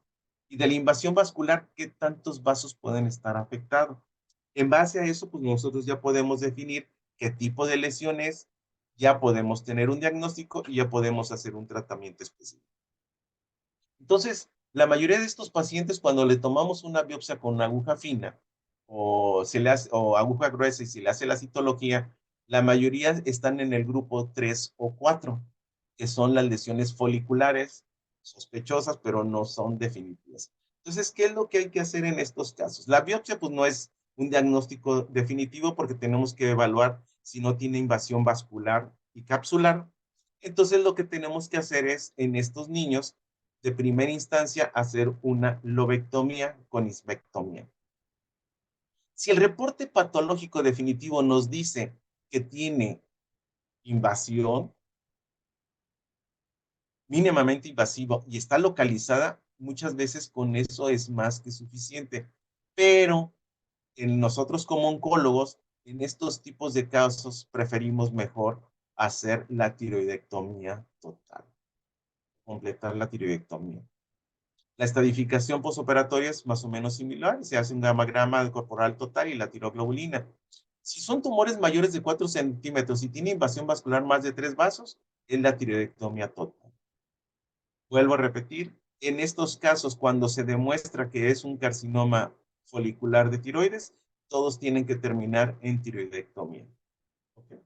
Y de la invasión vascular, ¿qué tantos vasos pueden estar afectados? En base a eso, pues nosotros ya podemos definir qué tipo de lesión es, ya podemos tener un diagnóstico y ya podemos hacer un tratamiento específico. Entonces, la mayoría de estos pacientes, cuando le tomamos una biopsia con una aguja fina o, se le hace, o aguja gruesa y se le hace la citología, la mayoría están en el grupo 3 o 4, que son las lesiones foliculares sospechosas, pero no son definitivas. Entonces, ¿qué es lo que hay que hacer en estos casos? La biopsia, pues, no es un diagnóstico definitivo porque tenemos que evaluar si no tiene invasión vascular y capsular. Entonces, lo que tenemos que hacer es, en estos niños, de primera instancia, hacer una lobectomía con isvectomía. Si el reporte patológico definitivo nos dice que tiene invasión, mínimamente invasivo, y está localizada, muchas veces con eso es más que suficiente. Pero en nosotros como oncólogos, en estos tipos de casos, preferimos mejor hacer la tiroidectomía total, completar la tiroidectomía. La estadificación posoperatoria es más o menos similar. Se hace un gammagrama corporal total y la tiroglobulina. Si son tumores mayores de 4 centímetros y tiene invasión vascular más de 3 vasos, es la tiroidectomía total. Vuelvo a repetir, en estos casos, cuando se demuestra que es un carcinoma folicular de tiroides, todos tienen que terminar en tiroidectomía. ¿Okay?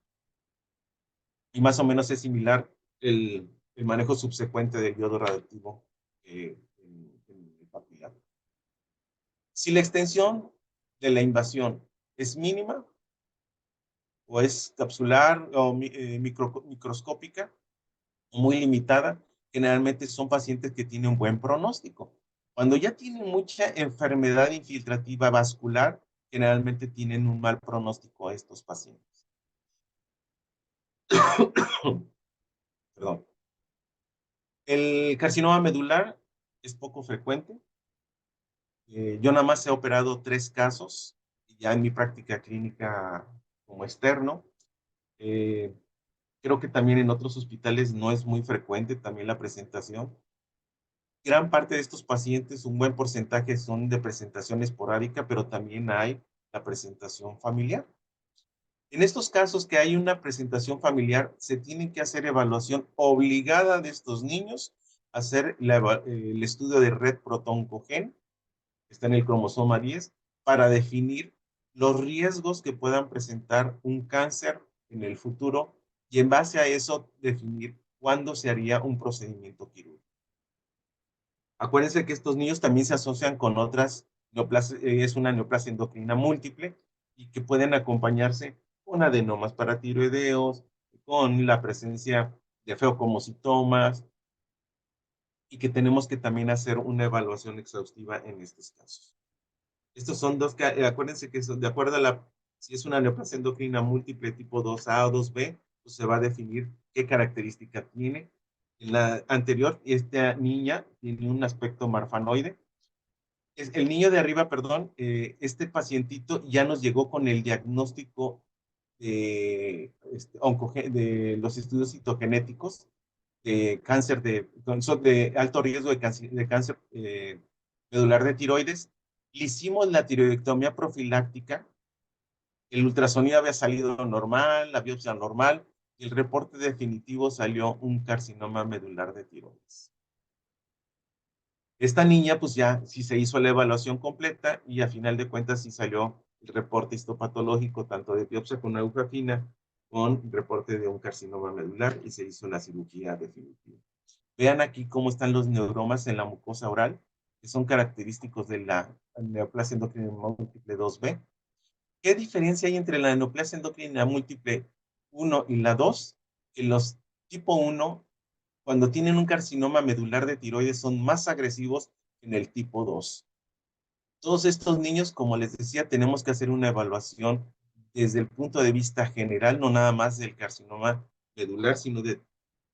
Y más o menos es similar el manejo subsecuente del yodo radioactivo en el papilar. Si la extensión de la invasión es mínima o es capsular o microscópica o muy limitada, generalmente son pacientes que tienen un buen pronóstico. Cuando ya tienen mucha enfermedad infiltrativa vascular, generalmente tienen un mal pronóstico estos pacientes. Perdón. El carcinoma medular es poco frecuente. Yo nada más he operado 3 casos ya en mi práctica clínica como externo. Eh, Creo que también en otros hospitales no es muy frecuente también la presentación. Gran parte de estos pacientes, un buen porcentaje son de presentación esporádica, pero también hay la presentación familiar. En estos casos que hay una presentación familiar, se tiene que hacer evaluación obligada de estos niños, hacer el estudio de red protoncogen, que está en el cromosoma 10, para definir los riesgos que puedan presentar un cáncer en el futuro y en base a eso definir cuándo se haría un procedimiento quirúrgico. Acuérdense que estos niños también se asocian con otras neoplasias, es una neoplasia endocrina múltiple y que pueden acompañarse con adenomas paratiroideos, con la presencia de feocomocitomas y que tenemos que también hacer una evaluación exhaustiva en estos casos. Estos son dos, acuérdense que son, de acuerdo a si es una neoplasia endocrina múltiple tipo 2A o 2B, pues se va a definir qué característica tiene. En la anterior, esta niña tiene un aspecto marfanoide. El niño de arriba, perdón, este pacientito ya nos llegó con el diagnóstico de los estudios citogenéticos de cáncer de alto riesgo de cáncer medular de tiroides. Le hicimos la tiroidectomía profiláctica, el ultrasonido había salido normal, la biopsia normal, y el reporte definitivo salió un carcinoma medular de tiroides. Esta niña, pues ya sí se hizo la evaluación completa y a final de cuentas sí salió el reporte histopatológico, tanto de biopsia con aguja fina, con reporte de un carcinoma medular y se hizo la cirugía definitiva. Vean aquí cómo están los neuromas en la mucosa oral, que son característicos de la neoplasia endocrina múltiple 2B. ¿Qué diferencia hay entre la neoplasia endocrina múltiple 1 y la 2? Que los tipo 1, cuando tienen un carcinoma medular de tiroides, son más agresivos que en el tipo 2. Todos estos niños, como les decía, tenemos que hacer una evaluación desde el punto de vista general, no nada más del carcinoma medular, sino de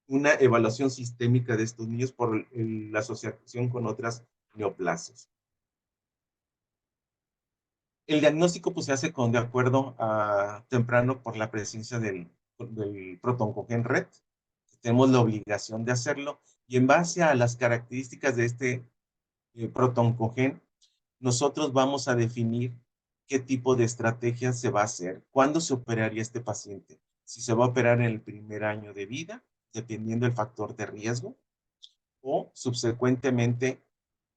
una evaluación sistémica de estos niños por la asociación con otras neoplasias. El diagnóstico pues, se hace de acuerdo a temprano por la presencia del protoncogen red. Tenemos la obligación de hacerlo y en base a las características de este protoncogen, nosotros vamos a definir qué tipo de estrategia se va a hacer, cuándo se operaría este paciente, si se va a operar en el primer año de vida, dependiendo del factor de riesgo, o subsecuentemente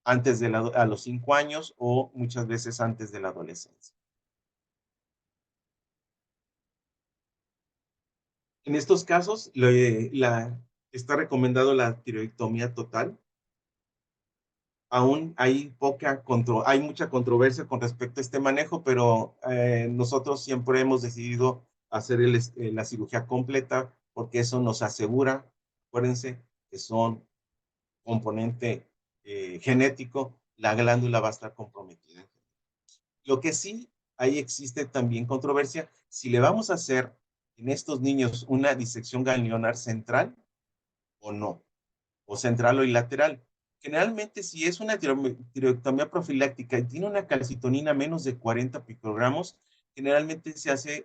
antes a los 5 años o muchas veces antes de la adolescencia. En estos casos, está recomendado la tiroidectomía total. Aún hay mucha controversia con respecto a este manejo, pero nosotros siempre hemos decidido hacer la cirugía completa porque eso nos asegura, acuérdense, que son componente genético, la glándula va a estar comprometida. Lo que sí, ahí existe también controversia, si le vamos a hacer en estos niños una disección ganglionar central o no, o central o lateral. Generalmente, si es una tiroidectomía profiláctica y tiene una calcitonina menos de 40 picogramos, generalmente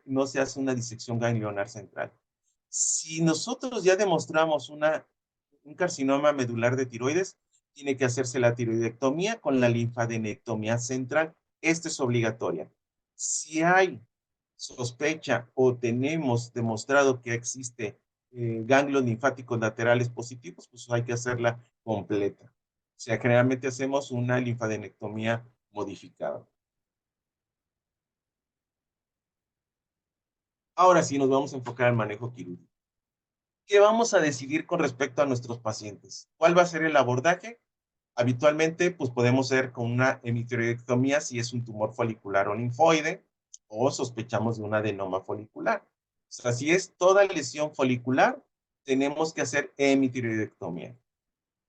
no se hace una disección ganglionar central. Si nosotros ya demostramos un carcinoma medular de tiroides, tiene que hacerse la tiroidectomía con la linfadenectomía central. Esta es obligatoria. Si hay sospecha o tenemos demostrado que existe ganglios linfáticos laterales positivos, pues hay que hacerla completa. O sea, generalmente hacemos una linfadenectomía modificada. Ahora sí nos vamos a enfocar al manejo quirúrgico. ¿Qué vamos a decidir con respecto a nuestros pacientes? ¿Cuál va a ser el abordaje? Habitualmente, pues podemos ser con una hemitiroidectomía si es un tumor folicular o linfoide o sospechamos de un adenoma folicular. O sea, si es toda lesión folicular, tenemos que hacer hemitiroidectomía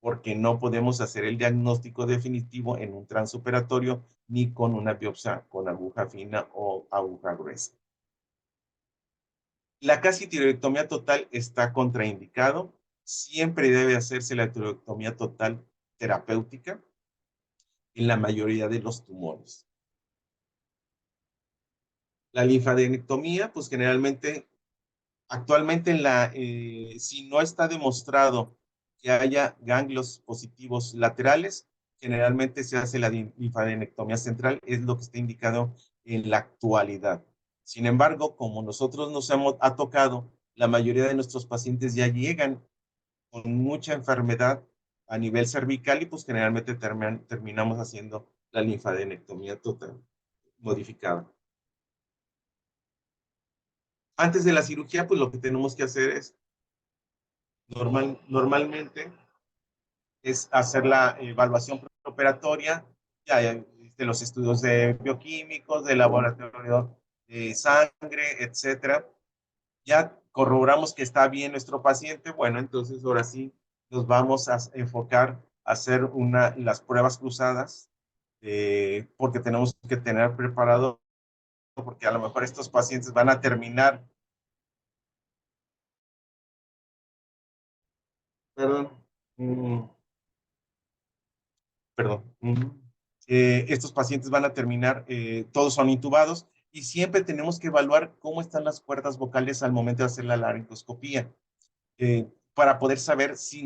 porque no podemos hacer el diagnóstico definitivo en un transoperatorio ni con una biopsia con aguja fina o aguja gruesa. La casi tiroidectomía total está contraindicado. Siempre debe hacerse la tiroidectomía total terapéutica en la mayoría de los tumores. La linfadenectomía, pues generalmente, actualmente si no está demostrado que haya ganglios positivos laterales, generalmente se hace la linfadenectomía central, es lo que está indicado en la actualidad. Sin embargo, como nosotros ha tocado, la mayoría de nuestros pacientes ya llegan con mucha enfermedad a nivel cervical y pues generalmente terminamos haciendo la linfadenectomía total modificada. Antes de la cirugía, pues lo que tenemos que hacer es normalmente es hacer la evaluación preoperatoria, ya, de los estudios de bioquímicos, de laboratorio de sangre, etcétera. Ya corroboramos que está bien nuestro paciente, bueno, entonces ahora sí nos vamos a enfocar a hacer las pruebas cruzadas, porque tenemos que tener preparado, porque a lo mejor estos pacientes van a terminar, perdón, mm, perdón, estos pacientes van a terminar, todos son intubados y siempre tenemos que evaluar cómo están las cuerdas vocales al momento de hacer la laringoscopía, para poder saber si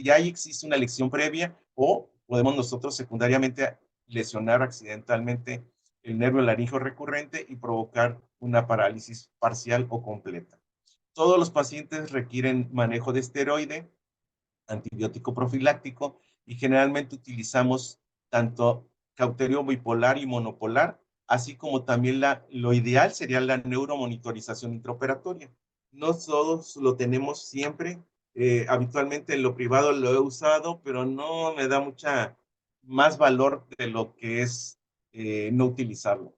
ya existe una lesión previa o podemos nosotros secundariamente lesionar accidentalmente el nervio laríngeo recurrente y provocar una parálisis parcial o completa. Todos los pacientes requieren manejo de esteroide, antibiótico profiláctico y generalmente utilizamos tanto cauterio bipolar y monopolar, así como también lo ideal sería la neuromonitorización intraoperatoria. No todos lo tenemos siempre, habitualmente en lo privado lo he usado, pero no me da mucha más valor de lo que es no utilizarlo.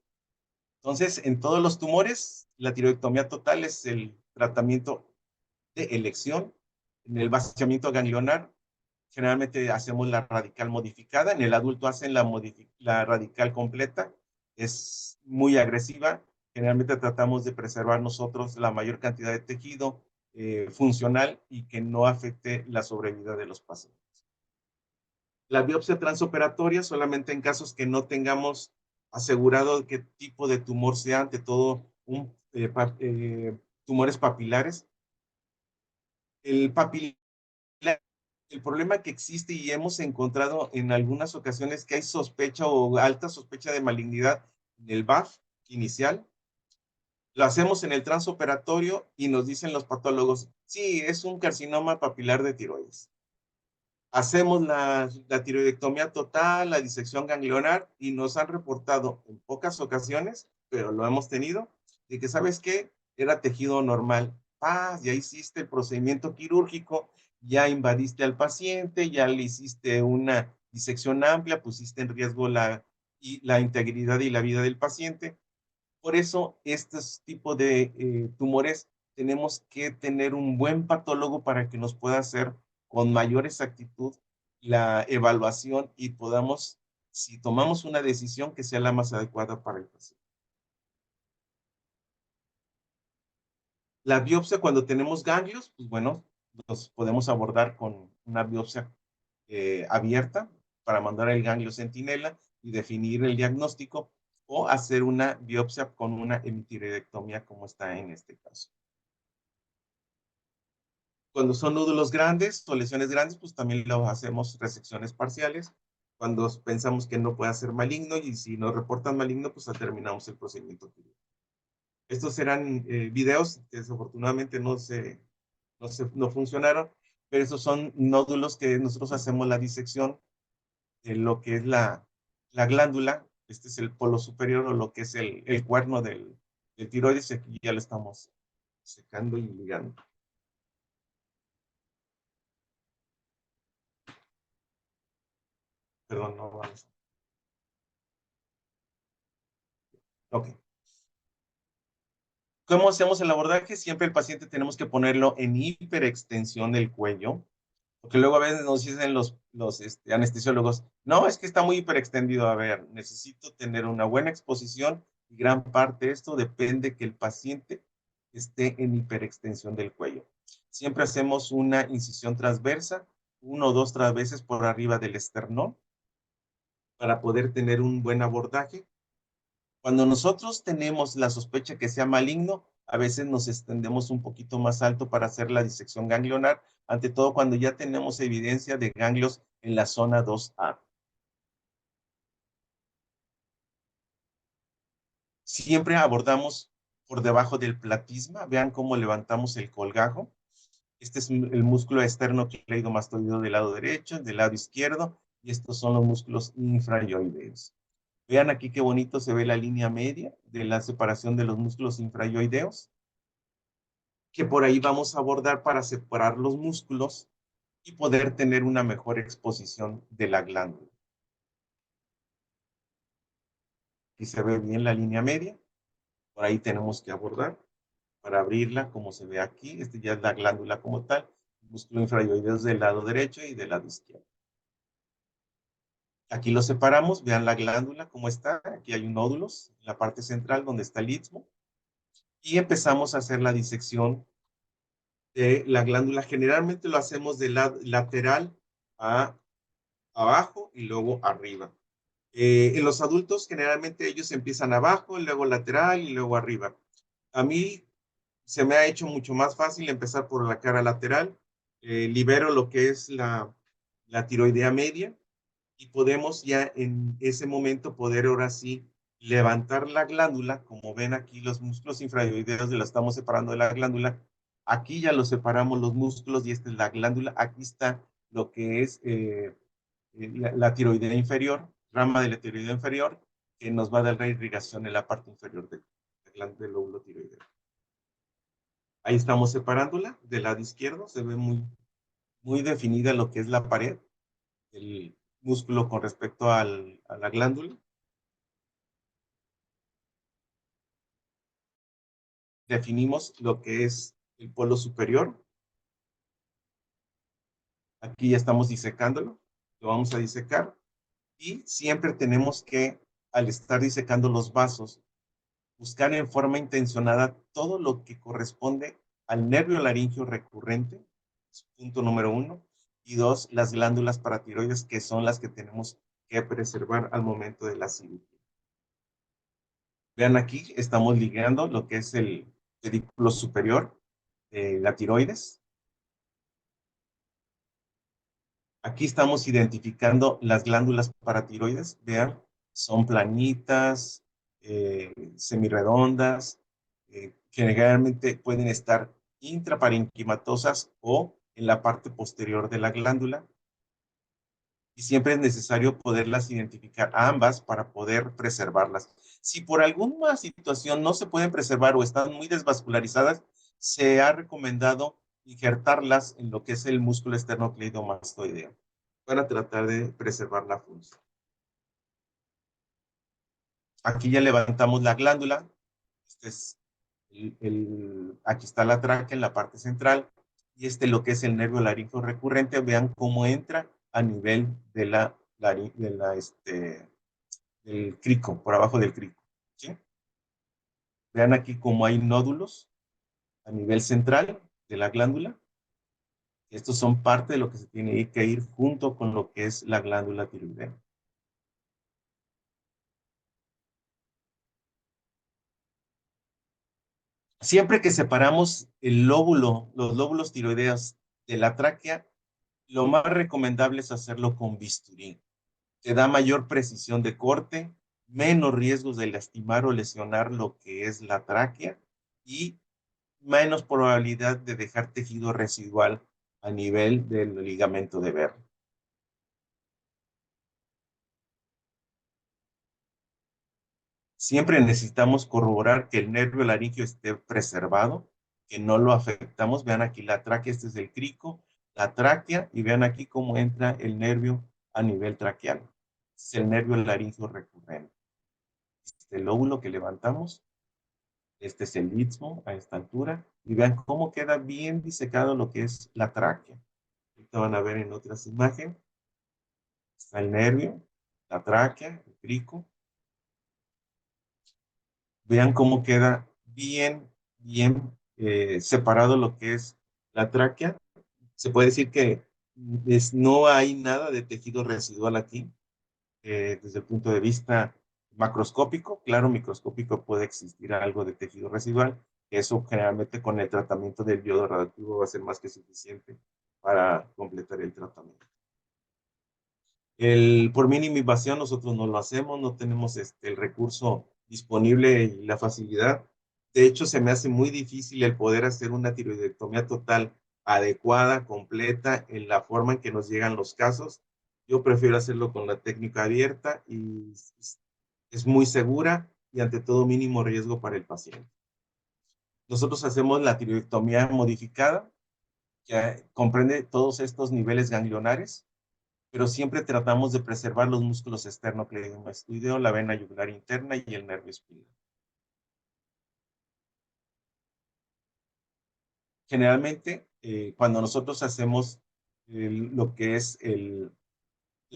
Entonces, en todos los tumores, la tiroidectomía total es el tratamiento de elección. En el vaciamiento ganglionar, generalmente hacemos la radical modificada. En el adulto hacen la radical completa. Es muy agresiva. Generalmente tratamos de preservar nosotros la mayor cantidad de tejido funcional y que no afecte la sobrevida de los pacientes. La biopsia transoperatoria solamente en casos que no tengamos asegurado qué tipo de tumor sea, ante todo tumores papilares. El papilar, el problema que existe y hemos encontrado en algunas ocasiones que hay sospecha o alta sospecha de malignidad en el BAF inicial, lo hacemos en el transoperatorio y nos dicen los patólogos, sí, es un carcinoma papilar de tiroides. Hacemos la tiroidectomía total, la disección ganglionar y nos han reportado en pocas ocasiones, pero lo hemos tenido, de que, ¿sabes qué? Era tejido normal. Ya hiciste el procedimiento quirúrgico, ya invadiste al paciente, ya le hiciste una disección amplia, pusiste en riesgo la integridad y la vida del paciente. Por eso, estos tipos de tumores tenemos que tener un buen patólogo para que nos pueda hacer con mayor exactitud la evaluación y podamos, si tomamos una decisión, que sea la más adecuada para el paciente. La biopsia, cuando tenemos ganglios, pues bueno, los podemos abordar con una biopsia abierta para mandar el ganglio centinela y definir el diagnóstico, o hacer una biopsia con una hemitiroidectomía como está en este caso. Cuando son nódulos grandes o lesiones grandes, pues también lo hacemos resecciones parciales. Cuando pensamos que no puede ser maligno y si nos reportan maligno, pues terminamos el procedimiento quirúrgico. Estos eran videos que desafortunadamente no funcionaron, pero esos son nódulos que nosotros hacemos la disección de lo que es la glándula. Este es el polo superior o lo que es el cuerno del tiroides. Aquí ya lo estamos secando y ligando. Perdón, no vamos. Ok. ¿Cómo hacemos el abordaje? Siempre el paciente tenemos que ponerlo en hiperextensión del cuello, porque luego a veces nos dicen los anestesiólogos, no, es que está muy hiperextendido. A ver, necesito tener una buena exposición y gran parte de esto depende que el paciente esté en hiperextensión del cuello. Siempre hacemos una incisión transversa, 1 o 2 veces por arriba del esternón, para poder tener un buen abordaje. Cuando nosotros tenemos la sospecha que sea maligno, a veces nos extendemos un poquito más alto para hacer la disección ganglionar, ante todo cuando ya tenemos evidencia de ganglios en la zona 2A. Siempre abordamos por debajo del platisma. Vean cómo levantamos el colgajo. Este es el músculo esternocleidomastoideo del lado derecho, del lado izquierdo, y estos son los músculos infrayoideos. Vean aquí qué bonito se ve la línea media de la separación de los músculos infrayoideos, que por ahí vamos a abordar para separar los músculos y poder tener una mejor exposición de la glándula. Aquí se ve bien la línea media, por ahí tenemos que abordar para abrirla como se ve aquí. Este ya es la glándula como tal, músculo infrayoideo del lado derecho y del lado izquierdo. Aquí lo separamos, vean la glándula cómo está, aquí hay un nódulos en la parte central donde está el istmo, y empezamos a hacer la disección de la glándula. Generalmente lo hacemos de lateral a abajo y luego arriba. En los adultos generalmente ellos empiezan abajo, luego lateral y luego arriba. A mí se me ha hecho mucho más fácil empezar por la cara lateral. Libero lo que es la tiroidea media y podemos ya en ese momento poder ahora sí levantar la glándula. Como ven aquí los músculos infrayoideos lo estamos separando de la glándula. Aquí ya lo separamos los músculos y esta es la glándula. Aquí está lo que es la tiroidea inferior, rama de la tiroidea inferior, que nos va a dar la irrigación en la parte inferior del lóbulo tiroideo. Ahí estamos separándola del lado izquierdo, se ve muy definida lo que es la pared, el músculo con respecto a la glándula. Definimos lo que es el polo superior. Aquí ya estamos disecándolo, lo vamos a disecar y siempre tenemos que, al estar disecando los vasos, buscar en forma intencionada todo lo que corresponde al nervio laringio recurrente, punto número 1, y 2, las glándulas paratiroides, que son las que tenemos que preservar al momento de la cirugía. Vean aquí, estamos ligando lo que es el pedículo superior de la tiroides. Aquí estamos identificando las glándulas paratiroides. Vean, son planitas, semirredondas, generalmente pueden estar intraparenquimatosas o en la parte posterior de la glándula. Y siempre es necesario poderlas identificar a ambas para poder preservarlas. Si por alguna situación no se pueden preservar o están muy desvascularizadas, se ha recomendado injertarlas en lo que es el músculo esternocleidomastoideo para tratar de preservar la función. Aquí ya levantamos la glándula. Este es aquí está la tráquea en la parte central y lo que es el nervio laríngeo recurrente. Vean cómo entra a nivel del crico, por abajo del crico. ¿Sí? Vean aquí cómo hay nódulos a nivel central de la glándula. Estos son parte de lo que se tiene que ir junto con lo que es la glándula tiroidea. Siempre que separamos los lóbulos tiroideos de la tráquea, lo más recomendable es hacerlo con bisturí. Te da mayor precisión de corte, menos riesgos de lastimar o lesionar lo que es la tráquea y menos probabilidad de dejar tejido residual a nivel del ligamento de Verni. Siempre necesitamos corroborar que el nervio laringio esté preservado, que no lo afectamos. Vean aquí la tráquea, este es el crico, la tráquea, y vean aquí cómo entra el nervio a nivel traqueal. Este es el nervio laringio recurrente. Este lóbulo que levantamos, este es el istmo a esta altura, y vean cómo queda bien disecado lo que es la tráquea. Ahorita van a ver en otras imágenes. Está el nervio, la tráquea, el crico. Vean cómo queda bien separado lo que es la tráquea. Se puede decir que no hay nada de tejido residual aquí, desde el punto de vista macroscópico. Claro, microscópico puede existir algo de tejido residual. Eso generalmente con el tratamiento del yodo radioactivo va a ser más que suficiente para completar el tratamiento. Por mínima invasión nosotros no lo hacemos, no tenemos el recurso disponible y la facilidad. De hecho, se me hace muy difícil el poder hacer una tiroidectomía total, adecuada, completa, en la forma en que nos llegan los casos. Yo prefiero hacerlo con la técnica abierta y es muy segura y ante todo mínimo riesgo para el paciente. Nosotros hacemos la tiroidectomía modificada, que comprende todos estos niveles ganglionares, pero siempre tratamos de preservar los músculos esternocleidomastoideo, la vena yugular interna y el nervio espinal. Generalmente, cuando nosotros hacemos lo que es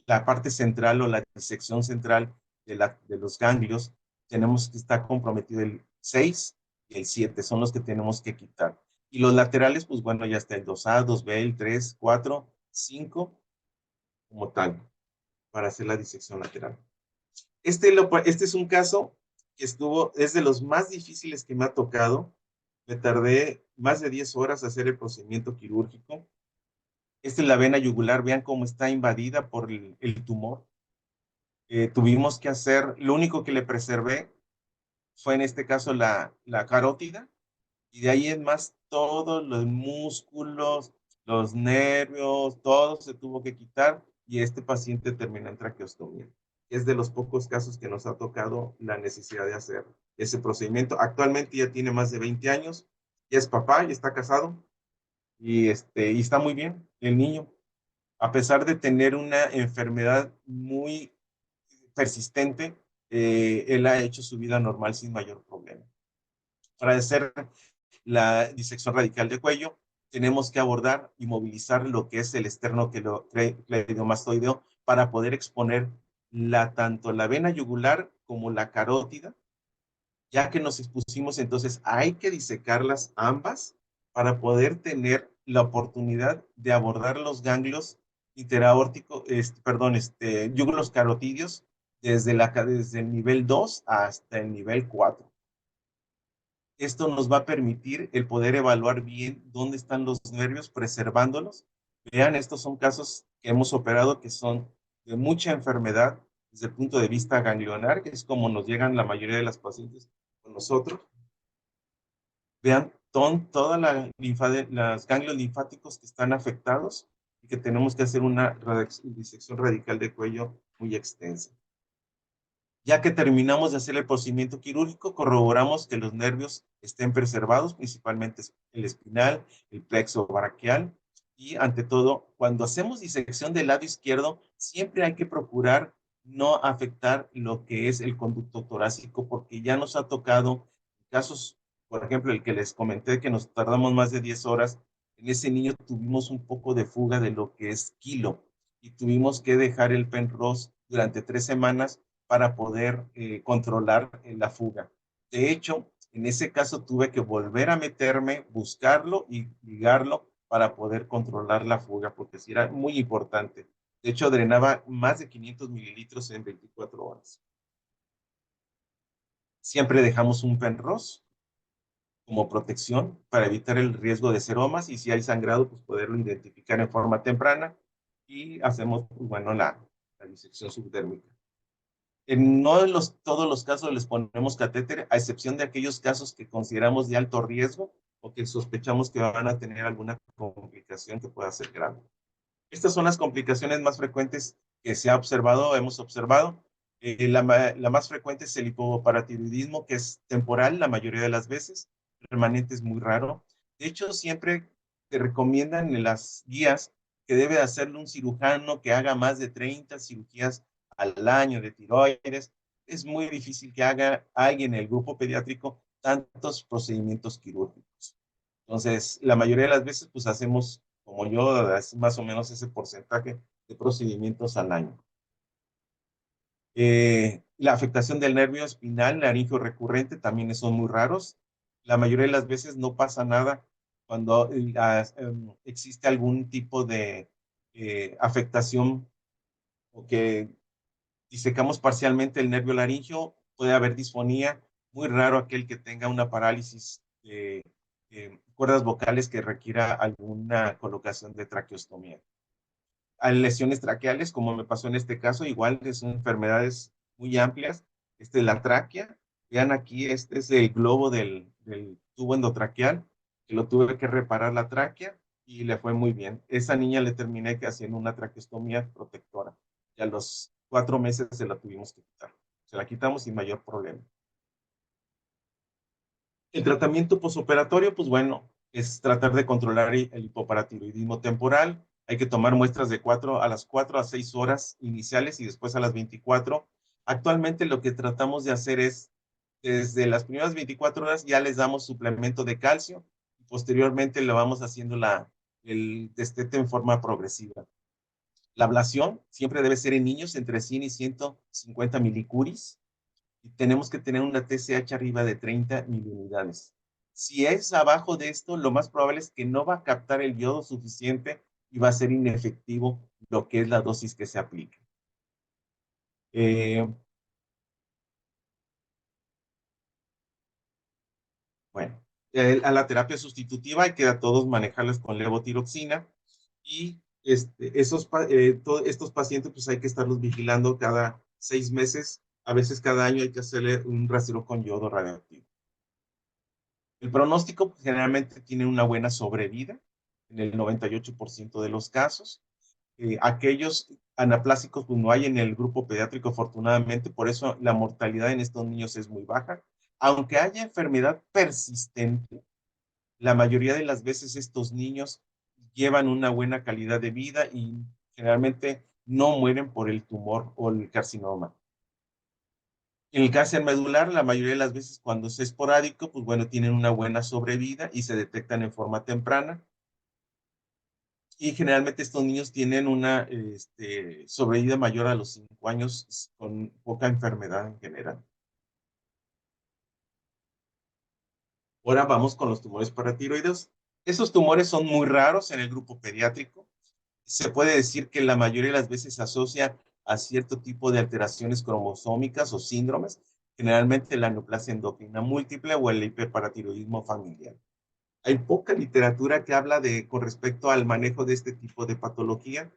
la parte central o la disección central de los ganglios, tenemos que estar comprometido el 6 y el 7, son los que tenemos que quitar. Y los laterales, pues bueno, ya está el 2A, 2B, el 3, 4, 5, como tal, para hacer la disección lateral. Este es un caso que es de los más difíciles que me ha tocado. Me tardé más de 10 horas hacer el procedimiento quirúrgico. Esta es la vena yugular, vean cómo está invadida por el tumor. Tuvimos que hacer, lo único que le preservé fue en este caso la carótida, y de ahí en más todos los músculos, los nervios, todo se tuvo que quitar y este paciente terminó en traqueostomía. Es de los pocos casos que nos ha tocado la necesidad de hacer ese procedimiento. Actualmente ya tiene más de 20 años, ya es papá y está casado y está muy bien el niño, a pesar de tener una enfermedad muy persistente, él ha hecho su vida normal sin mayor problema. Para hacer la disección radical de cuello, tenemos que abordar y movilizar lo que es el esternocleidomastoideo para poder exponer tanto la vena yugular como la carótida. Ya que nos expusimos, entonces hay que disecarlas ambas para poder tener la oportunidad de abordar los ganglios interaórticos, yúgulos carotídeos desde el nivel 2 hasta el nivel 4. Esto nos va a permitir el poder evaluar bien dónde están los nervios, preservándolos. Vean, estos son casos que hemos operado que son de mucha enfermedad desde el punto de vista ganglionar, que es como nos llegan la mayoría de las pacientes con nosotros. Vean toda la las ganglios linfáticos que están afectados y que tenemos que hacer una disección radical de cuello muy extensa. Ya que terminamos de hacer el procedimiento quirúrgico, corroboramos que los nervios estén preservados, principalmente el espinal, el plexo braquial, y ante todo, cuando hacemos disección del lado izquierdo, siempre hay que procurar no afectar lo que es el conducto torácico, porque ya nos ha tocado casos, por ejemplo, el que les comenté que nos tardamos más de 10 horas, en ese niño tuvimos un poco de fuga de lo que es quilo y tuvimos que dejar el Penrose durante 3 semanas para poder controlar la fuga. De hecho, en ese caso tuve que volver a meterme, buscarlo y ligarlo para poder controlar la fuga, porque sí era muy importante. De hecho, drenaba más de 500 mililitros en 24 horas. Siempre dejamos un Penrose como protección para evitar el riesgo de seromas y si hay sangrado, pues poderlo identificar en forma temprana y hacemos, pues, bueno, la disección subdérmica. No en todos los casos les ponemos catéter, a excepción de aquellos casos que consideramos de alto riesgo o que sospechamos que van a tener alguna complicación que pueda ser grave. Estas son las complicaciones más frecuentes que se ha observado, hemos observado. La más frecuente es el hipoparatiroidismo, que es temporal la mayoría de las veces, permanente es muy raro. De hecho, siempre te recomiendan en las guías que debe hacerlo un cirujano que haga más de 30 cirugías al año de tiroides. Es muy difícil que haga alguien en el grupo pediátrico tantos procedimientos quirúrgicos. Entonces, la mayoría de las veces, pues hacemos, como yo, más o menos ese porcentaje de procedimientos al año. La afectación del nervio espinal, laringio recurrente, también son muy raros. La mayoría de las veces no pasa nada cuando existe algún tipo de afectación o que disecamos parcialmente el nervio laringio, puede haber disfonía, muy raro aquel que tenga una parálisis de cuerdas vocales que requiera alguna colocación de traqueostomía. Hay lesiones traqueales, como me pasó en este caso, igual son enfermedades muy amplias. La tráquea Vean aquí, este es el globo del tubo endotraqueal, que lo tuve que reparar la tráquea y le fue muy bien. Esa niña le terminé que haciendo una traqueostomía protectora y a los 4 meses se la tuvimos que quitar. Se la quitamos sin mayor problema. El tratamiento posoperatorio, pues bueno, es tratar de controlar el hipoparatiroidismo temporal. Hay que tomar muestras de las 4 a 6 horas iniciales y después a las 24. Actualmente lo que tratamos de hacer es, desde las primeras 24 horas ya les damos suplemento de calcio y posteriormente le vamos haciendo el destete en forma progresiva. La ablación siempre debe ser en niños entre 100 y 150 milicuris y tenemos que tener una TSH arriba de 30 miliunidades. Si es abajo de esto, lo más probable es que no va a captar el yodo suficiente y va a ser inefectivo lo que es la dosis que se aplique. Eh, bueno, a la terapia sustitutiva hay que a todos manejarles con levotiroxina y estos pacientes pues hay que estarlos vigilando cada 6 meses, a veces cada año hay que hacerle un rastreo con yodo radioactivo. El pronóstico pues, generalmente tiene una buena sobrevida en el 98% de los casos. Aquellos anaplásicos pues, no hay en el grupo pediátrico, afortunadamente, por eso la mortalidad en estos niños es muy baja. Aunque haya enfermedad persistente, la mayoría de las veces estos niños llevan una buena calidad de vida y generalmente no mueren por el tumor o el carcinoma. En el cáncer medular, la mayoría de las veces cuando es esporádico, pues bueno, tienen una buena sobrevida y se detectan en forma temprana. Y generalmente estos niños tienen una sobrevida mayor a los 5 años con poca enfermedad en general. Ahora vamos con los tumores paratiroides. Esos tumores son muy raros en el grupo pediátrico. Se puede decir que la mayoría de las veces se asocia a cierto tipo de alteraciones cromosómicas o síndromes, generalmente la neoplasia endocrina múltiple o el hiperparatiroidismo familiar. Hay poca literatura que habla con respecto al manejo de este tipo de patología,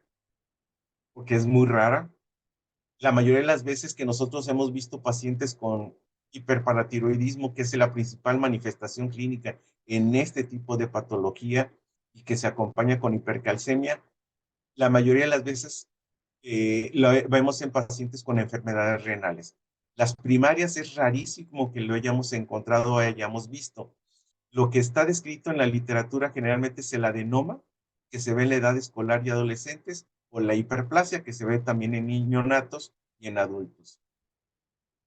porque es muy rara. La mayoría de las veces que nosotros hemos visto pacientes con hiperparatiroidismo, que es la principal manifestación clínica en este tipo de patología y que se acompaña con hipercalcemia, la mayoría de las veces lo vemos en pacientes con enfermedades renales. Las primarias es rarísimo que lo hayamos encontrado o hayamos visto. Lo que está descrito en la literatura generalmente es el adenoma, que se ve en la edad escolar y adolescentes, o la hiperplasia, que se ve también en neonatos y en adultos.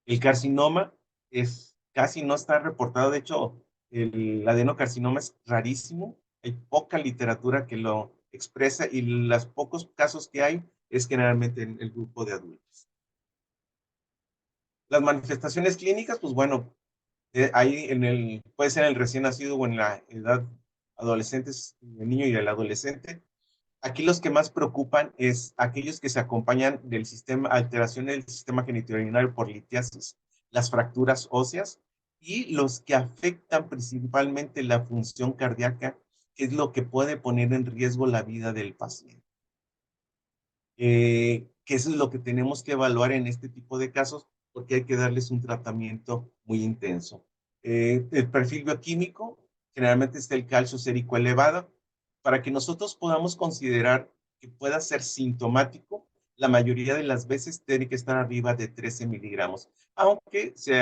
El carcinoma casi no está reportado, de hecho, el adenocarcinoma es rarísimo, hay poca literatura que lo expresa y los pocos casos que hay es generalmente en el grupo de adultos. Las manifestaciones clínicas, pues bueno, ahí puede ser en el recién nacido o en la edad adolescentes, el niño y el adolescente. Aquí los que más preocupan es aquellos que se acompañan del sistema, alteración del sistema genitourinario por litiasis, las fracturas óseas y los que afectan principalmente la función cardíaca, que es lo que puede poner en riesgo la vida del paciente. Que eso es lo que tenemos que evaluar en este tipo de casos porque hay que darles un tratamiento muy intenso. El perfil bioquímico, generalmente está el calcio sérico elevado. Para que nosotros podamos considerar que pueda ser sintomático, la mayoría de las veces tiene que estar arriba de 13 miligramos, aunque se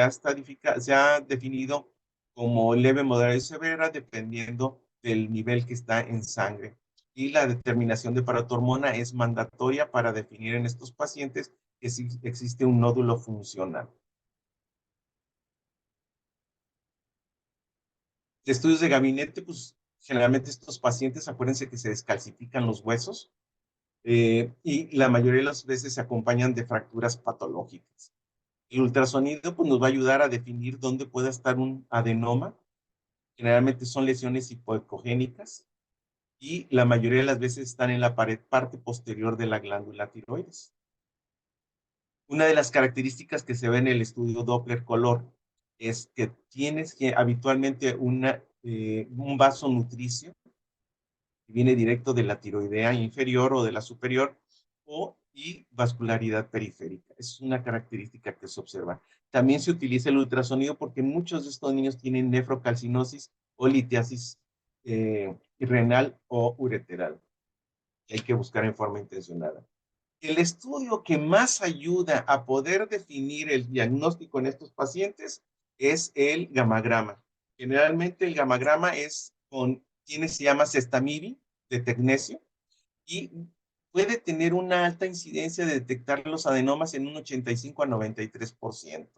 ha definido como leve, moderada y severa, dependiendo del nivel que está en sangre. Y la determinación de paratormona es mandatoria para definir en estos pacientes que sí existe un nódulo funcional. Estudios de gabinete, pues generalmente estos pacientes, acuérdense que se descalcifican los huesos y la mayoría de las veces se acompañan de fracturas patológicas. El ultrasonido pues, nos va a ayudar a definir dónde puede estar un adenoma. Generalmente son lesiones hipoecogénicas y la mayoría de las veces están en la parte posterior de la glándula tiroides. Una de las características que se ve en el estudio Doppler color es que tienes que habitualmente un vaso nutricio que viene directo de la tiroidea inferior o de la superior, y vascularidad periférica. Es una característica que se observa. También se utiliza el ultrasonido porque muchos de estos niños tienen nefrocalcinosis o litiasis renal o ureteral, que hay que buscar en forma intencionada. El estudio que más ayuda a poder definir el diagnóstico en estos pacientes es el gamagrama. Generalmente el gamagrama se llama Sestamibi de tecnecio y puede tener una alta incidencia de detectar los adenomas en un 85 a 93%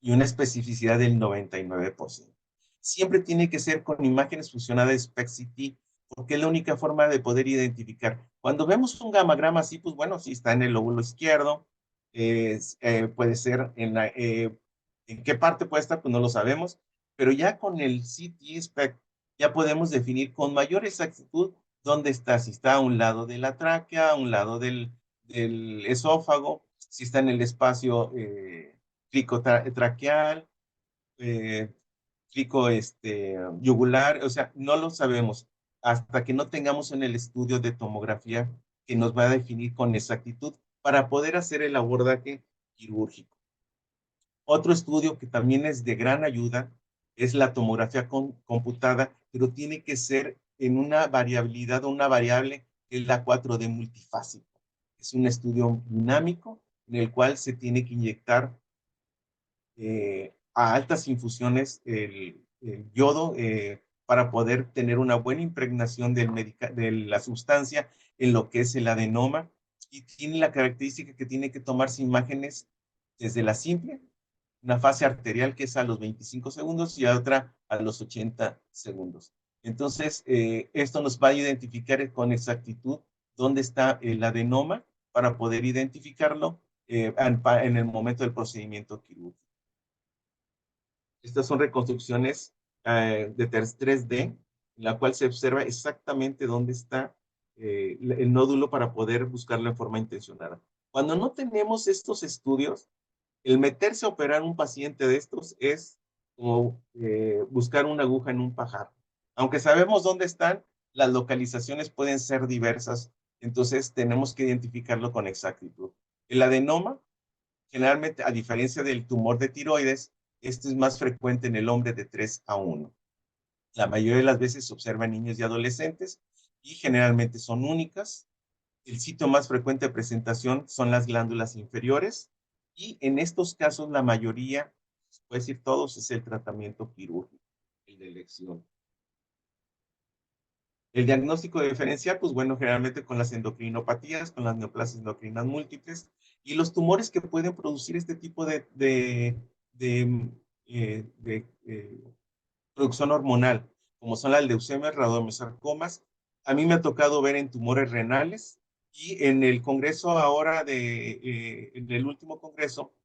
y una especificidad del 99%. Siempre tiene que ser con imágenes fusionadas SPECT-CT, porque es la única forma de poder identificar. Cuando vemos un gamagrama así, pues bueno, si está en el lóbulo izquierdo, puede ser en qué parte puede estar, pues no lo sabemos, pero ya con el CT SPECT ya podemos definir con mayor exactitud dónde está, si está a un lado de la tráquea, a un lado del esófago, si está en el espacio traqueal, eh, yugular, o sea, no lo sabemos hasta que no tengamos en el estudio de tomografía que nos va a definir con exactitud para poder hacer el abordaje quirúrgico. Otro estudio que también es de gran ayuda es la tomografía computada, pero tiene que ser en una variabilidad o una variable que es la 4D multifásico. Es un estudio dinámico en el cual se tiene que inyectar a altas infusiones el yodo para poder tener una buena impregnación de la sustancia en lo que es el adenoma y tiene la característica que tiene que tomarse imágenes desde la simple, una fase arterial que es a los 25 segundos y a otra a los 80 segundos. Entonces, esto nos va a identificar con exactitud dónde está el adenoma para poder identificarlo en el momento del procedimiento quirúrgico. Estas son reconstrucciones de 3D, en la cual se observa exactamente dónde está el nódulo para poder buscarlo en forma intencionada. Cuando no tenemos estos estudios, el meterse a operar un paciente de estos es como buscar una aguja en un pajar. Aunque sabemos dónde están, las localizaciones pueden ser diversas, entonces tenemos que identificarlo con exactitud. El adenoma generalmente, a diferencia del tumor de tiroides, esto es más frecuente en el hombre de 3 a 1. La mayoría de las veces se observa en niños y adolescentes y generalmente son únicas. El sitio más frecuente de presentación son las glándulas inferiores y en estos casos la mayoría, se puede decir todos, es el tratamiento quirúrgico, el de elección. El diagnóstico diferencial, pues bueno, generalmente con las endocrinopatías, con las neoplasias endocrinas múltiples y los tumores que pueden producir este tipo de, producción hormonal, como son las leucemias, radomosarcomas. A mí me ha tocado ver en tumores renales y en el congreso ahora en el último congreso,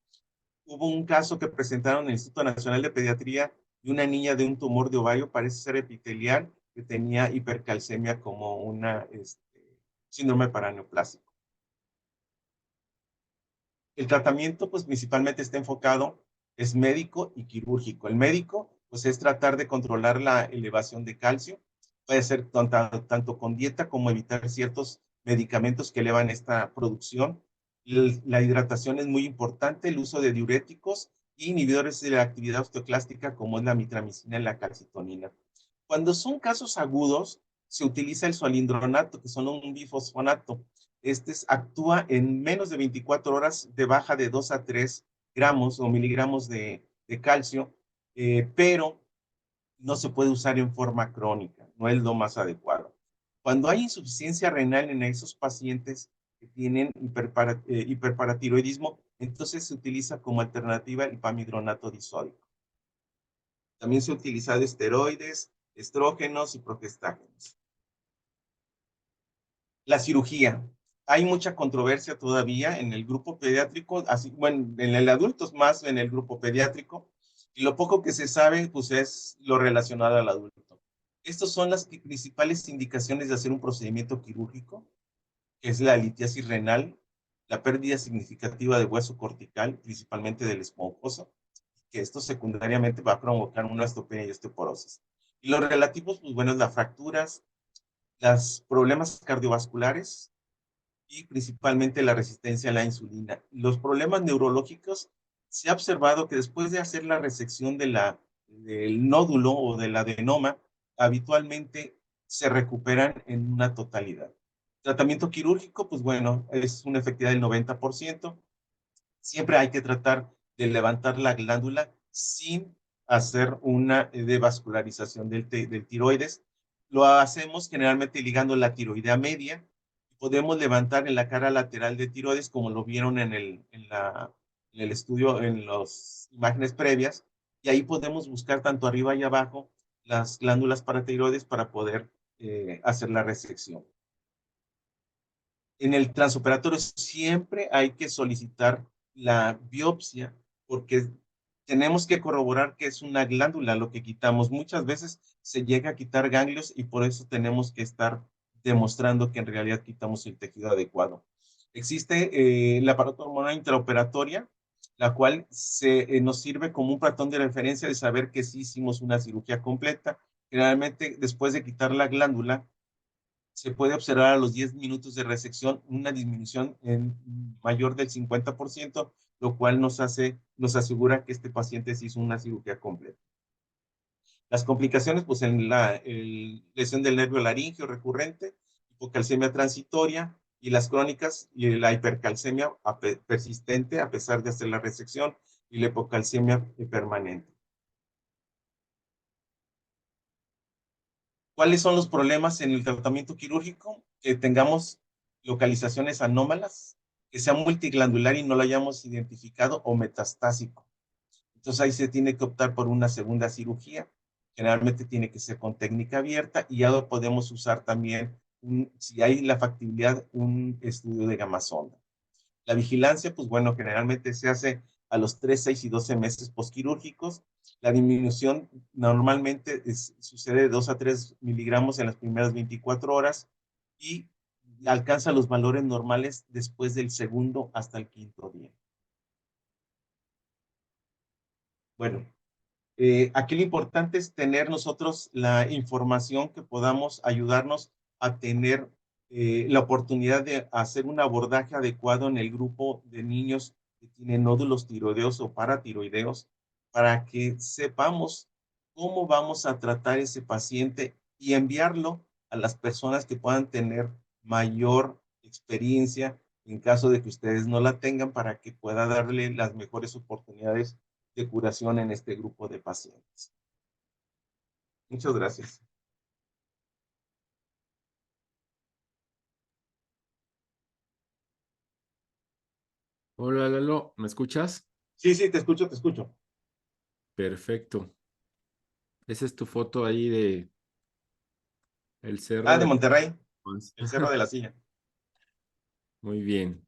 hubo un caso que presentaron en el Instituto Nacional de Pediatría de una niña de un tumor de ovario, parece ser epitelial, que tenía hipercalcemia como una síndrome paraneoplásico. El tratamiento, pues principalmente está enfocado, es médico y quirúrgico. El médico, pues es tratar de controlar la elevación de calcio. Puede ser tanto con dieta como evitar ciertos medicamentos que elevan esta producción. La hidratación es muy importante, el uso de diuréticos e inhibidores de la actividad osteoclástica como es la mitramicina y la calcitonina. Cuando son casos agudos, se utiliza el zoalindronato, que son un bifosfonato. Actúa en menos de 24 horas de baja de 2 a 3 gramos o miligramos de calcio, pero no se puede usar en forma crónica, no es lo más adecuado. Cuando hay insuficiencia renal en esos pacientes que tienen hiperparatiroidismo, entonces se utiliza como alternativa el pamidronato disódico. También se ha utilizado esteroides, estrógenos y progestágenos. La cirugía. Hay mucha controversia todavía en el grupo pediátrico, así, bueno, en el adulto más en el grupo pediátrico, y lo poco que se sabe, pues es lo relacionado al adulto. Estas son las principales indicaciones de hacer un procedimiento quirúrgico, que es la litiasis renal, la pérdida significativa de hueso cortical, principalmente del esponjoso, que esto secundariamente va a provocar una osteopenia y osteoporosis. Y los relativos, pues bueno, las fracturas, los problemas cardiovasculares, y principalmente la resistencia a la insulina. Los problemas neurológicos, se ha observado que después de hacer la resección del nódulo o del adenoma, habitualmente se recuperan en una totalidad. Tratamiento quirúrgico, pues bueno, es una efectividad del 90%. Siempre hay que tratar de levantar la glándula sin hacer una devascularización del tiroides. Lo hacemos generalmente ligando la tiroidea media. Podemos levantar en la cara lateral de tiroides, como lo vieron en el estudio, en las imágenes previas, y ahí podemos buscar tanto arriba y abajo las glándulas paratiroides para poder hacer la resección. En el transoperatorio siempre hay que solicitar la biopsia porque tenemos que corroborar que es una glándula lo que quitamos. Muchas veces se llega a quitar ganglios y por eso tenemos que estar demostrando que en realidad quitamos el tejido adecuado. Existe la aparato hormonal intraoperatoria, la cual nos sirve como un patrón de referencia de saber que sí hicimos una cirugía completa. Generalmente, después de quitar la glándula, se puede observar a los 10 minutos de resección una disminución en mayor del 50%, lo cual nos asegura que este paciente se hizo una cirugía completa. Las complicaciones, pues en lesión del nervio laríngeo recurrente, hipocalcemia transitoria y las crónicas y la hipercalcemia persistente a pesar de hacer la resección y la hipocalcemia permanente. ¿Cuáles son los problemas en el tratamiento quirúrgico? Que tengamos localizaciones anómalas, que sea multiglandular y no lo hayamos identificado, o metastásico. Entonces ahí se tiene que optar por una segunda cirugía. Generalmente tiene que ser con técnica abierta y ya lo podemos usar también, si hay la factibilidad, un estudio de gamma sonda. La vigilancia, pues bueno, generalmente se hace a los 3, 6 y 12 meses posquirúrgicos. La disminución normalmente sucede de 2 a 3 miligramos en las primeras 24 horas y alcanza los valores normales después del segundo hasta el quinto día. Bueno, aquí lo importante es tener nosotros la información que podamos ayudarnos a tener la oportunidad de hacer un abordaje adecuado en el grupo de niños que tienen nódulos tiroideos o paratiroideos para que sepamos cómo vamos a tratar ese paciente y enviarlo a las personas que puedan tener mayor experiencia en caso de que ustedes no la tengan para que pueda darle las mejores oportunidades de curación en este grupo de pacientes. Muchas gracias. Hola, Lalo, ¿me escuchas? Sí, sí, te escucho, te escucho. Perfecto. Esa es tu foto ahí de el cerro Ah, de de Monterrey, Paz. el Cerro de la Silla. Muy bien.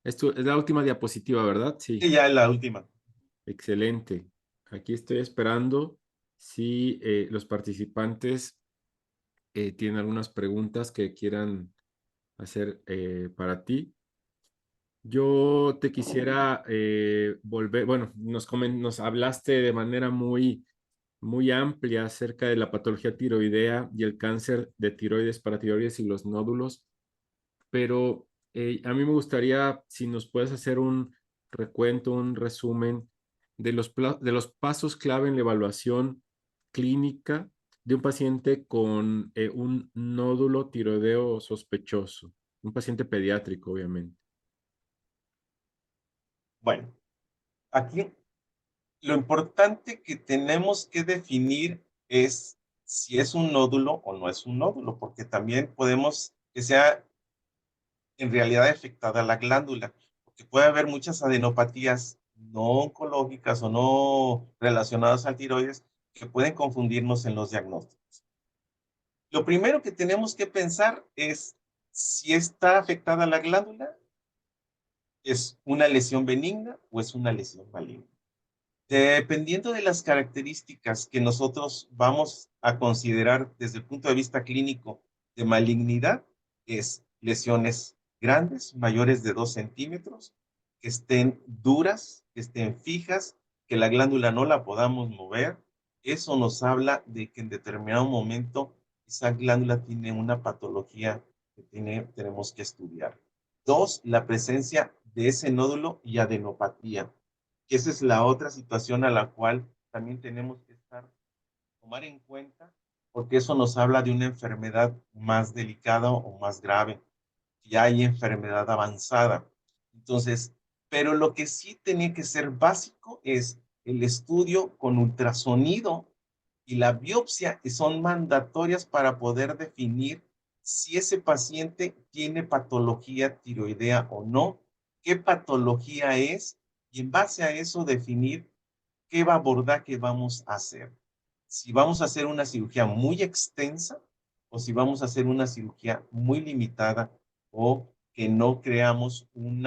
Esto es la última diapositiva, ¿verdad? Y Sí, ya la última. excelente. Aquí estoy esperando si los participantes tienen algunas preguntas que quieran hacer para ti. Yo te quisiera volver, bueno, nos hablaste de manera muy amplia acerca de la patología tiroidea y el cáncer de tiroides, paratiroides y los nódulos, pero a mí me gustaría si nos puedes hacer un recuento, un resumen de los pasos clave en la evaluación clínica de un paciente con un nódulo tiroideo sospechoso, un paciente pediátrico, obviamente. Bueno, aquí lo importante que tenemos que definir es si es un nódulo o no es un nódulo, porque también podemos que sea en realidad afectada la glándula, porque puede haber muchas adenopatías no oncológicas o no relacionadas al tiroides que pueden confundirnos en los diagnósticos. Lo primero que tenemos que pensar es si está afectada la glándula, ¿es una lesión benigna o es una lesión maligna? Dependiendo de las características que nosotros vamos a considerar desde el punto de vista clínico de malignidad, es lesiones grandes, mayores de 2 centímetros, que estén duras, que estén fijas, que la glándula no la podamos mover. Eso nos habla de que en determinado momento esa glándula tiene una patología que tenemos que estudiar. Dos, la presencia de ese nódulo y adenopatía. Esa es la otra situación a la cual también tenemos que tomar en cuenta, porque eso nos habla de una enfermedad más delicada o más grave. Ya hay enfermedad avanzada. Entonces, pero lo que sí tenía que ser básico es el estudio con ultrasonido y la biopsia, que son mandatorias para poder definir si ese paciente tiene patología tiroidea o no, qué patología es, y en base a eso definir qué abordaje vamos a hacer. Si vamos a hacer una cirugía muy extensa o si vamos a hacer una cirugía muy limitada o que no creamos un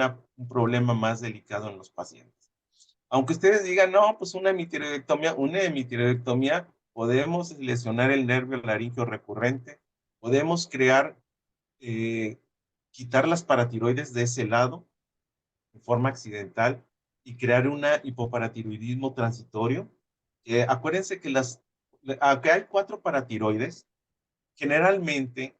problema más delicado en los pacientes. Aunque ustedes digan, no, pues una hemitiroidectomía, podemos lesionar el nervio laríngeo recurrente, podemos eh, quitar las paratiroides de ese lado de forma accidental y crear una hipoparatiroidismo transitorio. Acuérdense que aunque hay 4 paratiroides, generalmente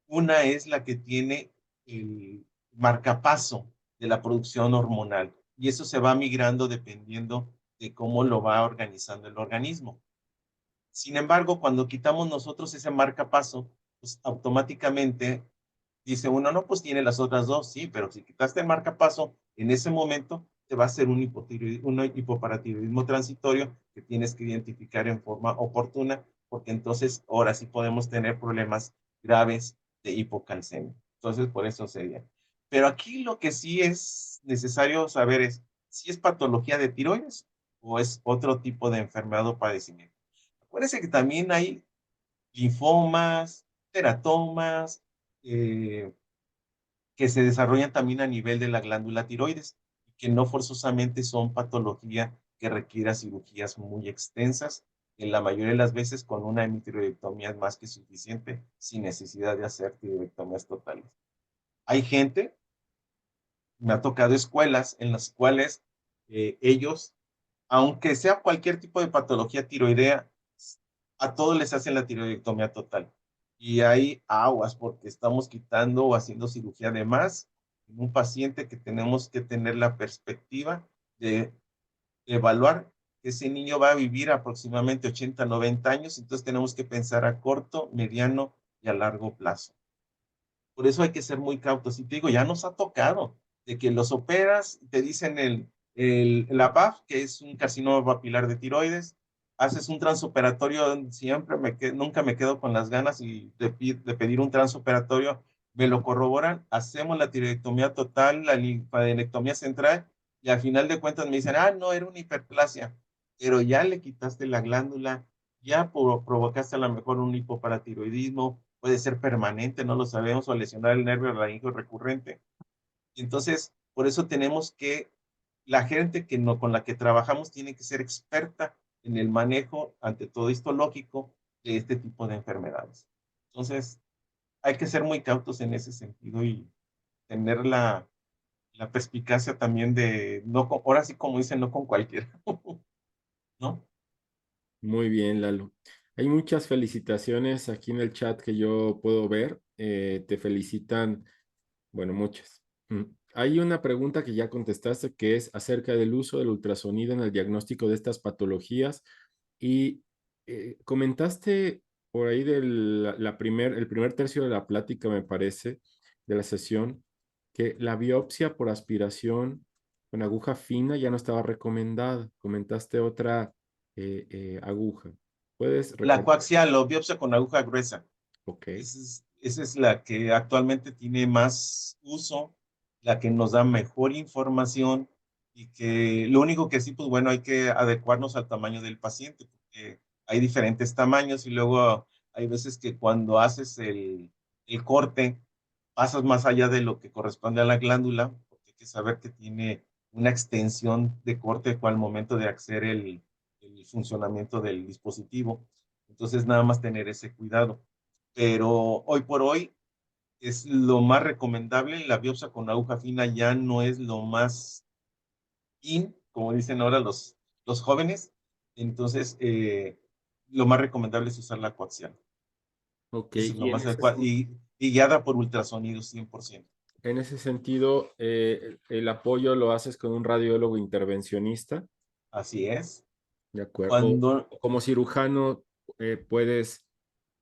una es la que tiene el marcapaso de la producción hormonal y eso se va migrando dependiendo de cómo lo va organizando el organismo. Sin embargo, cuando quitamos nosotros ese marcapaso, pues automáticamente dice uno, no, pues tiene las otras dos, sí, pero si quitaste el marcapaso, en ese momento te va a hacer un hipoparatiroidismo transitorio que tienes que identificar en forma oportuna, porque entonces ahora sí podemos tener problemas graves de hipocalcemia. Entonces, por eso sería. Pero aquí lo que sí es necesario saber es si es patología de tiroides o es otro tipo de enfermedad o padecimiento. Acuérdense que también hay linfomas, teratomas, eh, que se desarrollan también a nivel de la glándula tiroides, que no forzosamente son patología que requiera cirugías muy extensas. En la mayoría de las veces con una hemitiroidectomía es más que suficiente sin necesidad de hacer tiroidectomías totales. Hay gente, me ha tocado escuelas en las cuales ellos, aunque sea cualquier tipo de patología tiroidea, a todos les hacen la tiroidectomía total. Y hay aguas porque estamos quitando o haciendo cirugía de más en un paciente que tenemos que tener la perspectiva de evaluar que ese niño va a vivir aproximadamente 80, 90 años, entonces tenemos que pensar a corto, mediano y a largo plazo. Por eso hay que ser muy cautos. Y te digo, ya nos ha tocado de que los operas, te dicen la PAF, que es un carcinoma papilar de tiroides, haces un transoperatorio, nunca me quedo con las ganas de pedir un transoperatorio, me lo corroboran, hacemos la tiroidectomía total, la linfadenectomía central, y al final de cuentas me dicen, no, era una hiperplasia, pero ya le quitaste la glándula, ya provocaste a lo mejor un hipoparatiroidismo, puede ser permanente, no lo sabemos, o lesionar el nervio laríngeo recurrente. Y entonces, por eso tenemos la gente con la que trabajamos tiene que ser experta en el manejo, ante todo histológico, de este tipo de enfermedades. Entonces, hay que ser muy cautos en ese sentido y tener la perspicacia también de, no, ahora sí como dicen, no con cualquiera, ¿no? Muy bien, Lalo. Hay muchas felicitaciones aquí en el chat que yo puedo ver. Te felicitan, bueno, muchas. Hay una pregunta que ya contestaste que es acerca del uso del ultrasonido en el diagnóstico de estas patologías y comentaste por ahí el primer tercio de la plática, me parece, de la sesión, que la biopsia por aspiración con aguja fina ya no estaba recomendada. Comentaste otra aguja. ¿Puedes La recordar? coaxial o biopsia con aguja gruesa. Ok, Esa es la que actualmente tiene más uso, la que nos da mejor información y que lo único que sí, pues bueno, hay que adecuarnos al tamaño del paciente, porque hay diferentes tamaños y luego hay veces que cuando haces el corte, pasas más allá de lo que corresponde a la glándula, porque hay que saber que tiene una extensión de corte al momento de hacer el funcionamiento del dispositivo. Entonces, nada más tener ese cuidado. Pero hoy por hoy es lo más recomendable. La biopsia con aguja fina ya no es lo más como dicen ahora los jóvenes. Entonces, lo más recomendable es usar la coaxial. Ok, Eso es lo y más adecuado. Y guiada por ultrasonido 100%. en ese sentido, el apoyo lo haces con un radiólogo intervencionista, Así es. ¿de acuerdo? Cuando, O como cirujano, puedes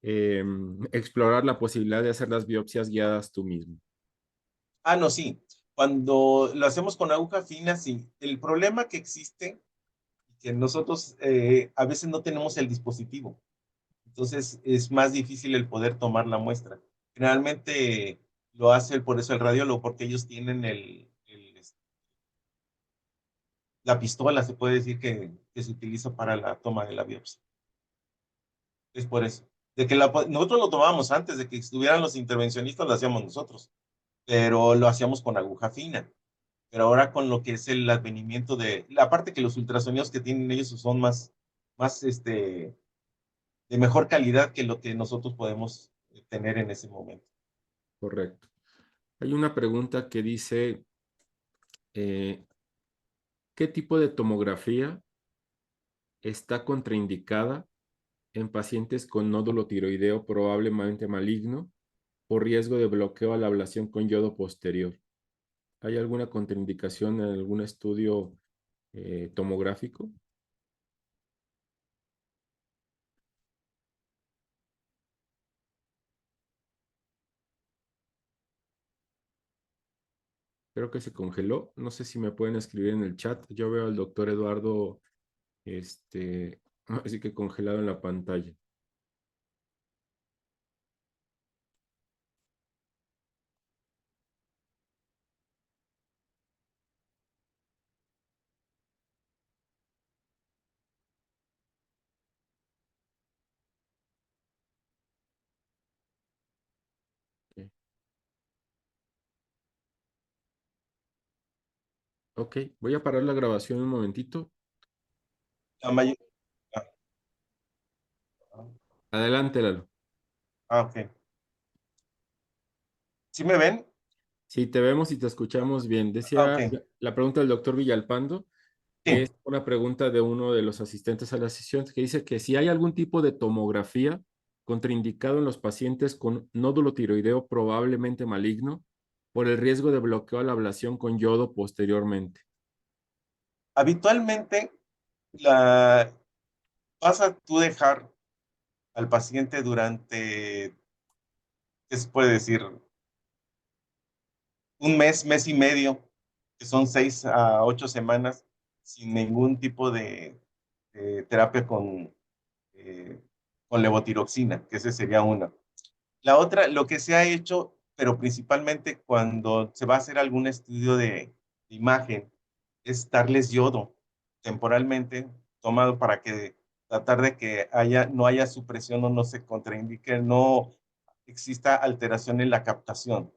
explorar la posibilidad de hacer las biopsias guiadas tú mismo. no, sí. Cuando lo hacemos con aguja fina, sí. El problema que existe es que nosotros a veces no tenemos el dispositivo. Entonces es más difícil el poder tomar la muestra. Generalmente lo hace por eso el radiólogo, porque ellos tienen la pistola, se puede decir, que se utiliza para la toma de la biopsia. Es por eso. Nosotros lo tomábamos antes de que estuvieran los intervencionistas, lo hacíamos nosotros, pero lo hacíamos con aguja fina. Pero ahora con lo que es el advenimiento de, la parte que los ultrasonidos que tienen ellos son más de mejor calidad que lo que nosotros podemos tener en ese momento. Correcto. Hay una pregunta que dice, eh, ¿qué tipo de tomografía está contraindicada en pacientes con nódulo tiroideo probablemente maligno por riesgo de bloqueo a la ablación con yodo posterior? ¿Hay alguna contraindicación en algún estudio tomográfico? Creo que se congeló. No sé si me pueden escribir en el chat. Yo veo al doctor Eduardo, este, así que congelado en la pantalla. Ok, ok, voy a parar la grabación un momentito. La mayor, ah, Adelante, Lalo. ok. ¿Sí me ven? Sí, te vemos y te escuchamos bien. Ok, Decía la pregunta del doctor Villalpando. sí. Es una pregunta de uno de los asistentes a la sesión que dice que si hay algún tipo de tomografía contraindicado en los pacientes con nódulo tiroideo probablemente maligno por el riesgo de bloqueo a la ablación con yodo posteriormente. Habitualmente la, vas a tú dejar al paciente durante, ¿qué se puede decir? Un mes, mes y medio, que son 6 a 8 semanas, sin ningún tipo de terapia eh, con levotiroxina, que ese sería una. La otra, lo que se ha hecho, pero principalmente cuando se va a hacer algún estudio de imagen, es darles yodo temporalmente tomado para que tratar de que no haya supresión o no se contraindique, no exista alteración en la captación.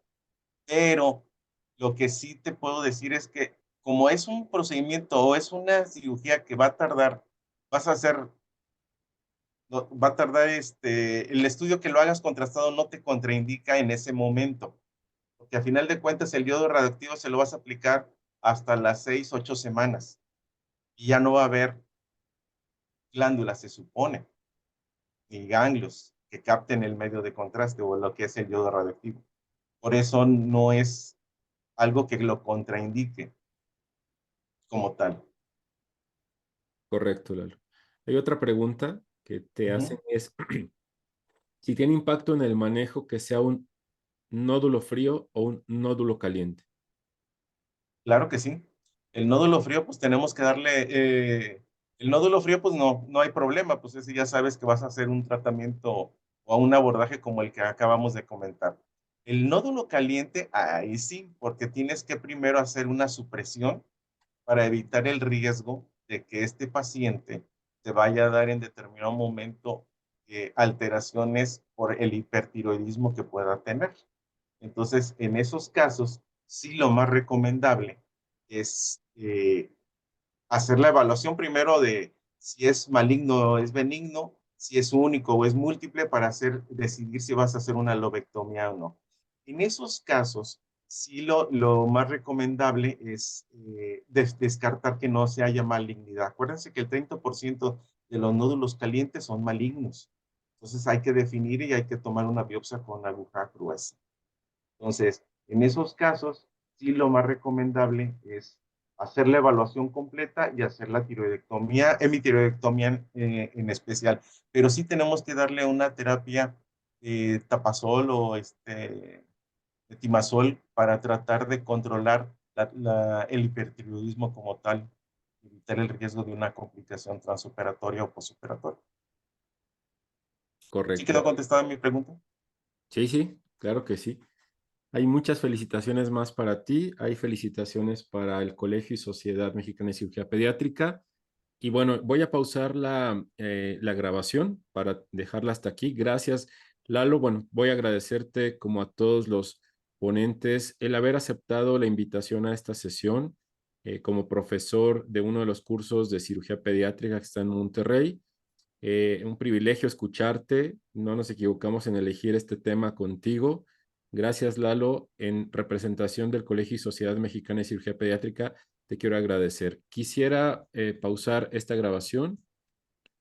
Pero lo que sí te puedo decir es que como es un procedimiento o es una cirugía que va a tardar, vas a hacer, va a tardar el estudio que lo hagas contrastado no te contraindica en ese momento, porque a final de cuentas el yodo radioactivo se lo vas a aplicar hasta las 6, 8 semanas y ya no va a haber glándulas, se supone, ni ganglios que capten el medio de contraste o lo que es el yodo radioactivo. Por eso no es algo que lo contraindique como tal. Correcto, Lalo. Hay otra pregunta que te Ujú. hacen es si tiene impacto en el manejo que sea un nódulo frío o un nódulo caliente. Claro que sí. El nódulo frío, pues tenemos que darle, el nódulo frío, pues no hay problema, pues ese ya sabes que vas a hacer un tratamiento o un abordaje como el que acabamos de comentar. El nódulo caliente, ahí sí, porque tienes que primero hacer una supresión para evitar el riesgo de que este paciente te vaya a dar en determinado momento alteraciones por el hipertiroidismo que pueda tener. Entonces, en esos casos, sí lo más recomendable es hacer la evaluación primero de si es maligno o es benigno, si es único o es múltiple para decidir si vas a hacer una lobectomía o no. En esos casos, sí lo más recomendable es descartar que no se haya malignidad. Acuérdense que el 30% de los nódulos calientes son malignos. Entonces hay que definir y hay que tomar una biopsia con aguja gruesa. Entonces, en esos casos, sí lo más recomendable es hacer la evaluación completa y hacer la tiroidectomía, hemitiroidectomía en especial. Pero sí tenemos que darle una terapia tapazol o timazol para tratar de controlar el hipertiroidismo como tal, evitar el riesgo de una complicación transoperatoria o posoperatoria. ¿Sí quedó Correcto. contestada mi pregunta? Sí, sí, claro que sí. Hay muchas felicitaciones más para ti. Hay felicitaciones para el Colegio y Sociedad Mexicana de Cirugía Pediátrica. Y bueno, voy a pausar la grabación para dejarla hasta aquí. Gracias, Lalo. Bueno, voy a agradecerte como a todos los ponentes el haber aceptado la invitación a esta sesión como profesor de uno de los cursos de cirugía pediátrica que está en Monterrey. Un privilegio escucharte. No nos equivocamos en elegir este tema contigo. Gracias, Lalo. En representación del Colegio y Sociedad Mexicana de Cirugía Pediátrica, te quiero agradecer. Quisiera pausar esta grabación